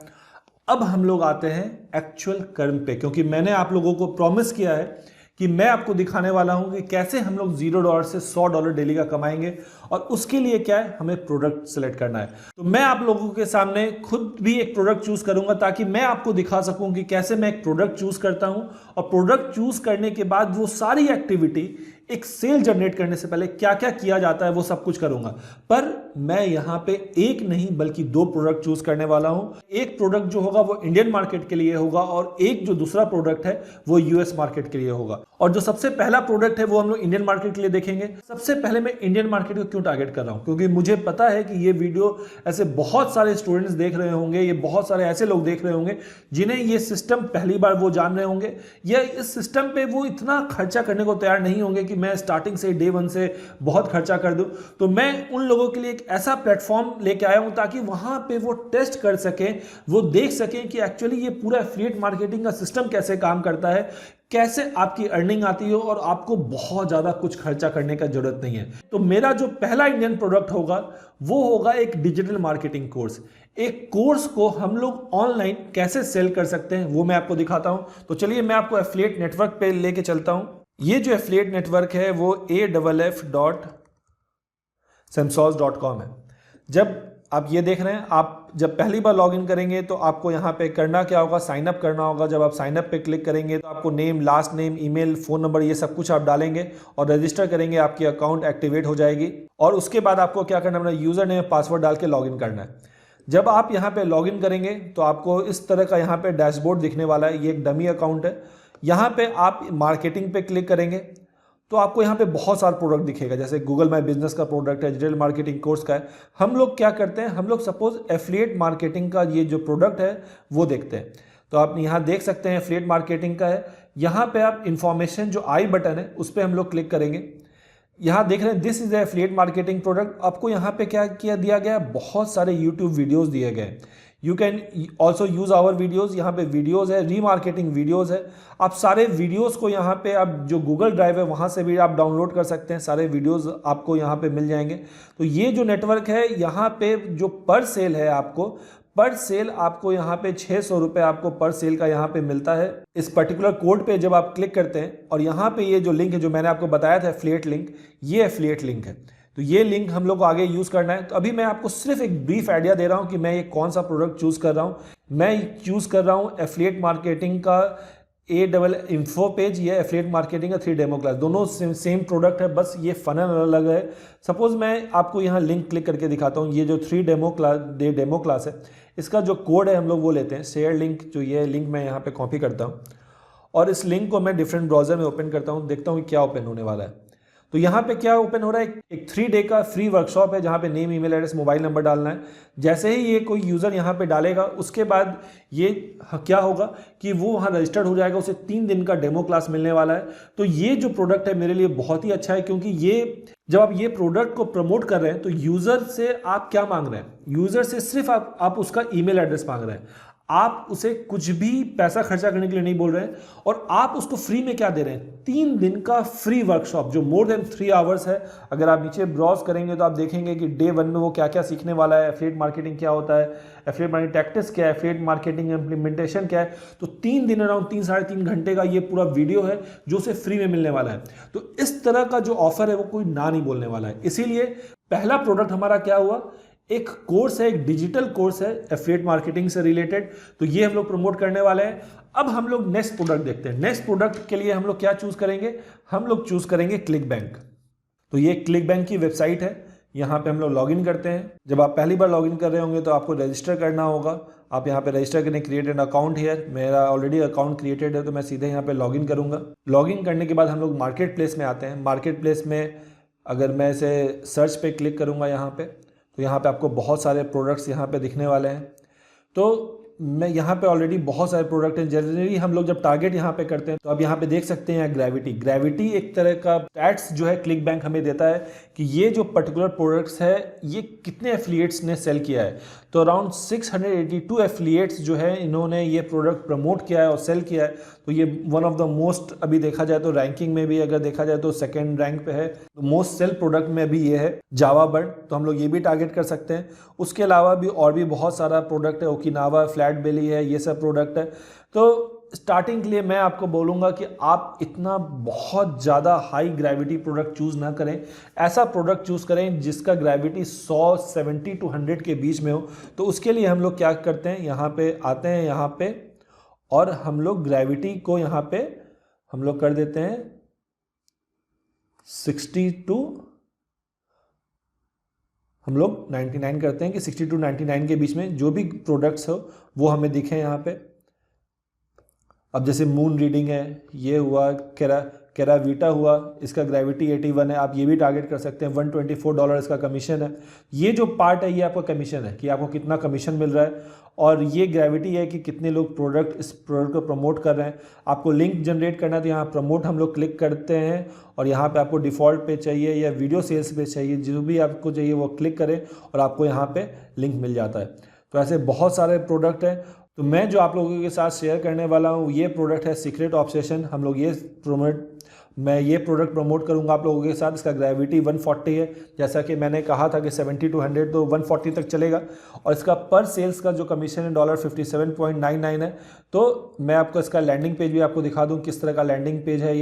अब हम लोग आते हैं एक्चुअल कर्म पे, क्योंकि मैंने आप लोगों को प्रॉमिस किया है कि मैं आपको दिखाने वाला हूं कि कैसे हम लोग $0 से $100 डेली का कमाएंगे, और उसके लिए क्या है, हमें प्रोडक्ट सेलेक्ट करना है। तो मैं आप लोगों के सामने खुद भी एक प्रोडक्ट चूज करूंगा ताकि मैं आपको दिखा सकूं कि कैसे मैं एक प्रोडक्ट चूज करता हूं, और प्रोडक्ट चूज करने के बाद वो सारी एक्टिविटी एक सेल जनरेट करने से पहले क्या क्या किया जाता है वो सब कुछ करूंगा। पर मैं यहां पे एक नहीं बल्कि 2 प्रोडक्ट चूज करने वाला हूं। एक प्रोडक्ट जो होगा वो इंडियन मार्केट के लिए होगा, और एक जो दूसरा प्रोडक्ट है वो US मार्केट के लिए होगा। और जो सबसे पहला प्रोडक्ट है वो हम लोग इंडियन मार्केट के लिए देखेंगे। सबसे पहले मैं इंडियन मार्केट को क्यों टारगेट कर रहा हूं, क्योंकि मुझे पता है कि ये वीडियो ऐसे बहुत सारे स्टूडेंट्स देख रहे होंगे, ये बहुत सारे ऐसे लोग देख रहे होंगे जिन्हें ये सिस्टम पहली बार वो जान रहे होंगे, या इस सिस्टम पे वो इतना खर्चा करने को तैयार नहीं होंगे कि मैं स्टार्टिंग से डे 1 से बहुत खर्चा कर दूं। तो मैं उन लोगों के लिए एक ऐसा प्लेटफॉर्म लेके आया हूं ताकि वहां पे वो टेस्ट कर सकें, वो देख सकें कि एक्चुअली ये पूरा एफिलिएट मार्केटिंग का सिस्टम कैसे काम करता है, कैसे आपकी अर्निंग आती हो, और आपको बहुत ज्यादा कुछ खर्चा करने का जरूरत नहीं है। तो मेरा जो पहला इंडियन प्रोडक्ट होगा वो होगा एक डिजिटल मार्केटिंग कोर्स। एक कोर्स को हम लोग ऑनलाइन कैसे सेल कर सकते हैं वो मैं आपको दिखाता हूं। तो चलिए मैं आपको एफिलिएट नेटवर्क पे लेके चलता हूं। ये जो एफिलिएट नेटवर्क है वो AFF.samsols.com है। जब आप ये देख रहे हैं, आप जब पहली बार लॉगिन करेंगे तो आपको यहाँ पे करना क्या होगा, साइन अप करना होगा। जब आप साइन अप पे क्लिक करेंगे तो आपको name, last name, email, phone number, ये सब कुछ आप डालेंगे और रजिस्टर करेंगे, आपकी अकाउंट एक्टिवेट हो जाएगी। और उसके बाद आपको क्या करना है, अपना यूजर नेम, पासवर्ड डाल के लॉगिन करना है। जब आप यहाँ पे लॉगिन करेंगे तो आपको इस तरह का यहाँ पे डैशबोर्ड दिखने वाला है। ये एक डमी अकाउंट है। यहाँ पे आप मार्केटिंग पे क्लिक करेंगे तो आपको यहाँ पे बहुत सारा प्रोडक्ट दिखेगा, जैसे गूगल माई बिजनेस का प्रोडक्ट है, डिजिटल मार्केटिंग कोर्स का है। हम लोग क्या करते हैं, हम लोग सपोज एफिलिएट मार्केटिंग का ये जो प्रोडक्ट है वो देखते हैं। तो आप यहाँ देख सकते हैं एफिलिएट मार्केटिंग का है। यहाँ पे आप इंफॉर्मेशन जो आई बटन है उस पर हम लोग क्लिक करेंगे। यहाँ देख रहे हैं this is affiliate marketing product. आपको यहाँ पे क्या किया दिया गया है, बहुत सारे यूट्यूब वीडियोज दिए गए। You can also use our videos. यहाँ पे वीडियोज है, रीमार्केटिंग वीडियोज है। आप सारे वीडियोज को यहाँ पे आप जो गूगल ड्राइव है वहाँ से भी आप डाउनलोड कर सकते हैं। सारे वीडियोज आपको यहाँ पे मिल जाएंगे। तो ये जो नेटवर्क है, यहाँ पे जो पर सेल है, आपको पर सेल आपको यहाँ पे 600 रुपये आपको पर सेल का यहाँ पे मिलता है। इस पर्टिकुलर कोड पे जब आप क्लिक करते हैं और यहाँ पे ये जो लिंक है जो मैंने आपको बताया था एफिलिएट लिंक, ये एफिलिएट लिंक है। तो ये लिंक हम लोग को आगे यूज करना है। तो अभी मैं आपको सिर्फ एक ब्रीफ आइडिया दे रहा हूँ कि मैं ये कौन सा प्रोडक्ट चूज कर रहा हूँ। मैं चूज कर रहा हूँ एफिलिएट मार्केटिंग का info पेज, ये एफिलिएट मार्केटिंग का 3 डेमो क्लास, दोनों सेम प्रोडक्ट है, बस ये फनल अलग है। सपोज मैं आपको यहाँ लिंक क्लिक करके दिखाता हूँ। ये जो 3 डेमो क्लास है, इसका जो कोड है हम लोग वो लेते हैं, शेयर लिंक। जो ये लिंक मैं यहाँ पे कॉपी करता हूँ और इस लिंक को मैं डिफरेंट ब्राउजर में ओपन करता हूँ, देखता हूँ क्या ओपन होने वाला है। तो यहाँ पे क्या ओपन हो रहा है, एक 3 डे का फ्री वर्कशॉप है जहाँ पे name, email address, mobile number डालना है। जैसे ही ये कोई यूज़र यहाँ पे डालेगा उसके बाद ये क्या होगा कि वो वहाँ रजिस्टर्ड हो जाएगा, उसे 3 दिन का डेमो क्लास मिलने वाला है। तो ये जो प्रोडक्ट है मेरे लिए बहुत ही अच्छा है, क्योंकि ये जब आप ये प्रोडक्ट को प्रमोट कर रहे हैं तो यूज़र से आप क्या मांग रहे हैं, यूज़र से सिर्फ आप उसका ईमेल एड्रेस मांग रहे हैं। आप उसे कुछ भी पैसा खर्चा करने के लिए नहीं बोल रहे हैं, और आप उसको फ्री में क्या दे रहे हैं, 3 दिन का फ्री वर्कशॉप जो मोर देन 3 आवर्स है। अगर आप नीचे ब्राउज करेंगे तो आप देखेंगे कि डे 1 में वो क्या क्या सीखने वाला है, एफिलिएट मार्केटिंग क्या होता है, एफिलिएट मार्केटिंग टैक्टिक्स क्या है, एफिलिएट मार्केटिंग इम्प्लीमेंटेशन क्या है। तो 3 दिन अराउंड 3-3.5 घंटे का ये पूरा वीडियो है जो उसे फ्री में मिलने वाला है। तो इस तरह का जो ऑफर है वो कोई ना नहीं बोलने वाला है। इसीलिए पहला प्रोडक्ट हमारा क्या हुआ, एक कोर्स है, एक डिजिटल कोर्स है एफिलिएट मार्केटिंग से रिलेटेड। तो ये हम लोग प्रमोट करने वाले हैं। अब हम लोग नेक्स्ट प्रोडक्ट देखते हैं। नेक्स्ट प्रोडक्ट के लिए हम लोग क्या चूज करेंगे, हम लोग चूज करेंगे क्लिक बैंक। तो ये क्लिक बैंक की वेबसाइट है। यहाँ पे हम लोग लॉगिन करते हैं। जब आप पहली बार लॉगिन कर रहे होंगे तो आपको रजिस्टर करना होगा। आप यहाँ पे रजिस्टर करने क्रिएट एन अकाउंट हियर, मेरा ऑलरेडी अकाउंट क्रिएटेड है तो मैं सीधे यहाँ पे लॉगिन करूँगा। लॉगिन करने के बाद हम लोग मार्केट प्लेस में आते हैं। मार्केट प्लेस में अगर मैं इसे सर्च पे क्लिक करूँगा यहाँ पे, तो यहाँ पे आपको बहुत सारे प्रोडक्ट्स यहाँ पे दिखने वाले हैं। तो मैं यहाँ पे ऑलरेडी बहुत सारे प्रोडक्ट हैं। जनरली हम लोग जब टारगेट यहाँ पे करते हैं तो आप यहाँ पे देख सकते हैं ग्रेविटी एक तरह का स्टैट्स जो है क्लिक बैंक हमें देता है कि ये जो पर्टिकुलर प्रोडक्ट्स है ये कितने एफिलिएट्स ने सेल किया है। तो अराउंड 682 एफिलिएट्स जो है इन्होंने ये प्रोडक्ट प्रमोट किया है और सेल किया है। तो ये वन ऑफ द मोस्ट, अभी देखा जाए तो रैंकिंग में भी अगर देखा जाए तो सेकेंड रैंक पे है। तो मोस्ट सेल प्रोडक्ट में भी ये है जावा बर्ड, तो हम लोग ये भी टारगेट कर सकते हैं। उसके अलावा भी और भी बहुत सारा प्रोडक्ट है, ओकिनावा, फ्लैट बेली है, ये सब प्रोडक्ट है। तो स्टार्टिंग के लिए मैं आपको बोलूँगा कि आप इतना बहुत ज़्यादा हाई ग्रेविटी प्रोडक्ट चूज़ ना करें। ऐसा प्रोडक्ट चूज़ करें जिसका ग्रेविटी 100, 70 to 100 के बीच में हो। तो उसके लिए हम लोग क्या करते हैं, यहाँ पे आते हैं यहाँ पे और हम लोग ग्रेविटी को यहाँ पे हम लोग कर देते हैं 60 to, हम लोग 99 करते हैं कि 60 to 99 के बीच में जो भी प्रोडक्ट्स हो वो हमें दिखे यहाँ पे। अब जैसे मून रीडिंग है, ये हुआ कैरावीटा हुआ, इसका ग्रेविटी 81 है। आप ये भी टारगेट कर सकते हैं। $124 इसका कमीशन है। ये जो पार्ट है ये आपका कमीशन है कि आपको कितना कमीशन मिल रहा है, और ये ग्रेविटी है कि कितने लोग इस प्रोडक्ट को प्रमोट कर रहे हैं। आपको लिंक जनरेट करना है तो यहाँ प्रमोट हम लोग क्लिक करते हैं और यहाँ पे आपको डिफ़ॉल्ट पे चाहिए या वीडियो सेल्स पे चाहिए, जो भी आपको चाहिए वो क्लिक करें और आपको यहाँ पे लिंक मिल जाता है। तो ऐसे बहुत सारे प्रोडक्ट हैं। तो मैं जो आप लोगों के साथ शेयर करने वाला हूँ ये प्रोडक्ट है सीक्रेट ऑब्सेशन। हम लोग मैं ये प्रोडक्ट प्रमोट करूंगा आप लोगों के साथ। इसका ग्रेविटी 140 है, जैसा कि मैंने कहा था कि 70 to 100 तो 140 तक चलेगा। और इसका पर सेल्स का जो कमीशन है $57.99 है। तो मैं आपको इसका लैंडिंग पेज भी आपको दिखा दूं किस तरह का लैंडिंग पेज है।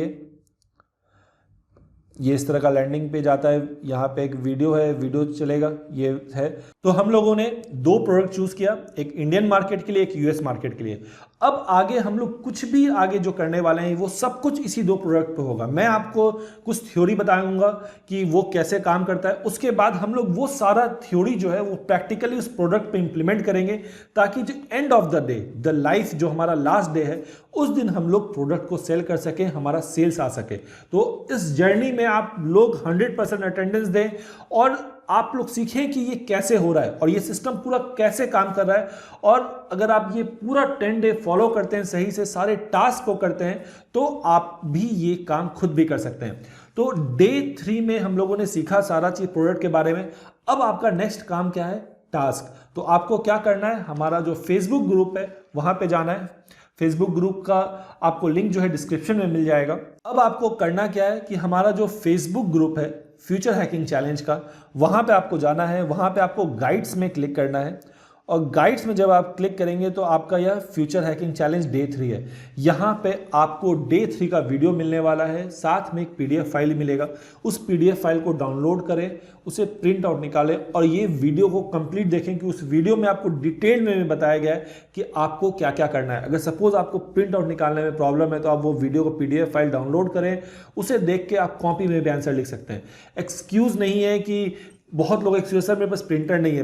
ये इस तरह का लैंडिंग पेज आता है। यहाँ पे एक वीडियो है, वीडियो चलेगा, ये है। तो हम लोगों ने 2 प्रोडक्ट चूज़ किया, एक इंडियन मार्केट के लिए, एक यूएस मार्केट के लिए। अब आगे हम लोग कुछ भी आगे जो करने वाले हैं वो सब कुछ इसी 2 प्रोडक्ट पे होगा। मैं आपको कुछ थ्योरी बताऊंगा कि वो कैसे काम करता है। उसके बाद हम लोग वो सारा थ्योरी जो है वो प्रैक्टिकली उस प्रोडक्ट पे इंप्लीमेंट करेंगे, ताकि जो end of the day, the life जो हमारा लास्ट डे है, उस दिन हम लोग प्रोडक्ट को सेल कर सकें, हमारा सेल्स आ सके। तो इस जर्नी में आप लोग 100% अटेंडेंस दें और आप लोग सीखें कि ये कैसे हो रहा है और ये सिस्टम पूरा कैसे काम कर रहा है। और अगर आप ये पूरा 10 डे फॉलो करते हैं, सही से सारे टास्क को करते हैं, तो आप भी ये काम खुद भी कर सकते हैं। तो डे 3 में हम लोगों ने सीखा सारा चीज प्रोडक्ट के बारे में। अब आपका नेक्स्ट काम क्या है, टास्क। तो आपको क्या करना है, हमारा जो फेसबुक ग्रुप है वहां पे जाना है। फेसबुक ग्रुप का आपको लिंक जो है डिस्क्रिप्शन में मिल जाएगा। अब आपको करना क्या है कि हमारा जो फेसबुक ग्रुप है फ्यूचर हैकिंग चैलेंज का, वहाँ पे आपको जाना है। वहाँ पे आपको गाइड्स में क्लिक करना है और गाइड्स में जब आप क्लिक करेंगे तो आपका यह फ्यूचर हैकिंग चैलेंज डे 3 है। यहाँ पे आपको डे 3 का वीडियो मिलने वाला है, साथ में एक PDF फाइल मिलेगा। उस PDF फाइल को डाउनलोड करें, उसे प्रिंट आउट निकालें और ये वीडियो को कंप्लीट देखें कि उस वीडियो में आपको डिटेल में बताया गया है कि आपको क्या क्या करना है। अगर सपोज आपको प्रिंट आउट निकालने में प्रॉब्लम है तो आप वो वीडियो को PDF फाइल डाउनलोड करें, उसे देख के आप कॉपी में भी आंसर लिख सकते हैं। एक्सक्यूज़ नहीं है कि बहुत लोग एक्सक्यूज, सर मेरे पास प्रिंटर नहीं है,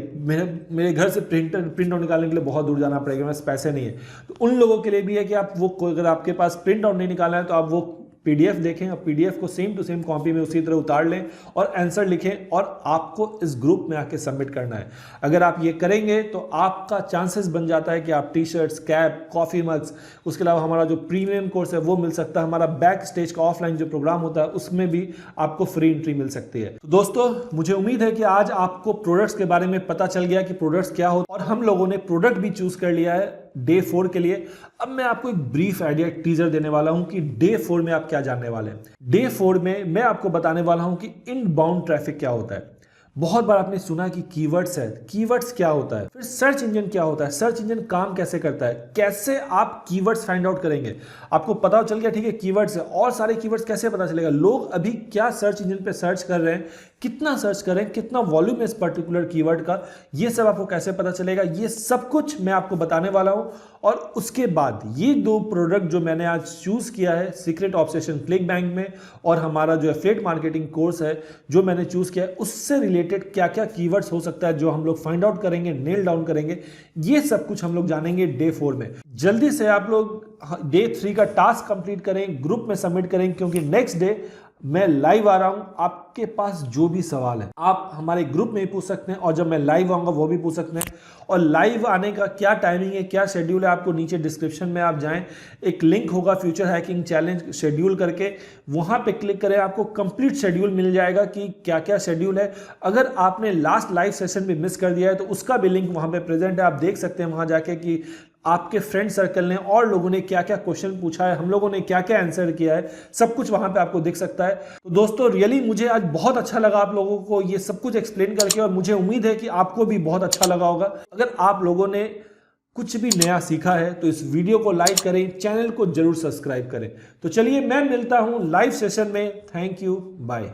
मेरे घर से प्रिंट आउट निकालने के लिए बहुत दूर जाना पड़ेगा, मेरे पास पैसे नहीं है। तो उन लोगों के लिए भी है कि आप वो, अगर आपके पास प्रिंट आउट नहीं निकालना है तो आप वो PDF देखें और PDF को सेम टू सेम कॉपी में उसी तरह उतार लें और आंसर लिखें और आपको इस ग्रुप में आके सबमिट करना है। अगर आप ये करेंगे तो आपका चांसेस बन जाता है कि आप टी-शर्ट्स, कैप, कॉफ़ी मग्स, उसके अलावा हमारा जो प्रीमियम कोर्स है वो मिल सकता है। हमारा बैक स्टेज का ऑफलाइन जो प्रोग्राम होता है उसमें भी आपको फ्री एंट्री मिल सकती है। तो दोस्तों, मुझे उम्मीद है कि आज आपको प्रोडक्ट्स के बारे में पता चल गया कि प्रोडक्ट्स क्या होते हैं और हम लोगों ने प्रोडक्ट भी चूज कर लिया है डे 4 के लिए। अब मैं आपको एक ब्रीफ आइडिया, टीजर देने वाला हूं कि डे 4 में आप क्या जानने वाले हैं। डे 4 में मैं आपको बताने वाला हूं कि इनबाउंड ट्रैफिक क्या होता है। बहुत बार आपने सुना कि कीवर्ड्स है, कीवर्ड्स क्या होता है, फिर सर्च इंजन क्या होता है, सर्च इंजन काम कैसे करता है, कैसे आप कीवर्ड्स फाइंड आउट करेंगे। आपको पता चल गया, ठीक है, कीवर्ड्स है, और सारे कीवर्ड्स कैसे पता चलेगा, लोग अभी क्या सर्च इंजन पे सर्च कर रहे हैं, कितना सर्च कर रहे हैं, कितना वॉल्यूम है इस पर्टिकुलर कीवर्ड का, ये सब आपको कैसे पता चलेगा। ये सब कुछ मैं आपको बताने वाला हूं। और उसके बाद ये 2 प्रोडक्ट जो मैंने आज चूज किया है, सीक्रेट ऑब्सेशन क्लिक बैंक में, और हमारा जो एफिलिएट मार्केटिंग कोर्स है जो मैंने चूज किया है, उससे रिलेटेड रिलेटेड क्या क्या कीवर्ड्स हो सकता है जो हम लोग फाइंड आउट करेंगे, नेल डाउन करेंगे, ये सब कुछ हम लोग जानेंगे डे 4 में। जल्दी से आप लोग डे 3 का टास्क कंप्लीट करें, ग्रुप में सबमिट करें, क्योंकि नेक्स्ट डे मैं लाइव आ रहा हूं। आपके पास जो भी सवाल है आप हमारे ग्रुप में ही पूछ सकते हैं, और जब मैं लाइव आऊंगा वो भी पूछ सकते हैं। और लाइव आने का क्या टाइमिंग है, क्या शेड्यूल है, आपको नीचे डिस्क्रिप्शन में आप जाएं, एक लिंक होगा फ्यूचर हैकिंग चैलेंज शेड्यूल करके, वहां पे क्लिक करें, आपको कंप्लीट शेड्यूल मिल जाएगा कि क्या क्या शेड्यूल है। अगर आपने लास्ट लाइव सेशन में मिस कर दिया है तो उसका भी लिंक वहां पे प्रेजेंट है, आप देख सकते हैं वहां जाके कि आपके फ्रेंड सर्कल ने और लोगों ने क्या क्या क्वेश्चन पूछा है, हम लोगों ने क्या क्या आंसर किया है, सब कुछ वहां पे आपको दिख सकता है। तो दोस्तों रियली मुझे आज बहुत अच्छा लगा आप लोगों को ये सब कुछ एक्सप्लेन करके, और मुझे उम्मीद है कि आपको भी बहुत अच्छा लगा होगा। अगर आप लोगों ने कुछ भी नया सीखा है तो इस वीडियो को लाइक करें, चैनल को जरूर सब्सक्राइब करें। तो चलिए मैं मिलता हूं लाइव सेशन में। Thank you, bye.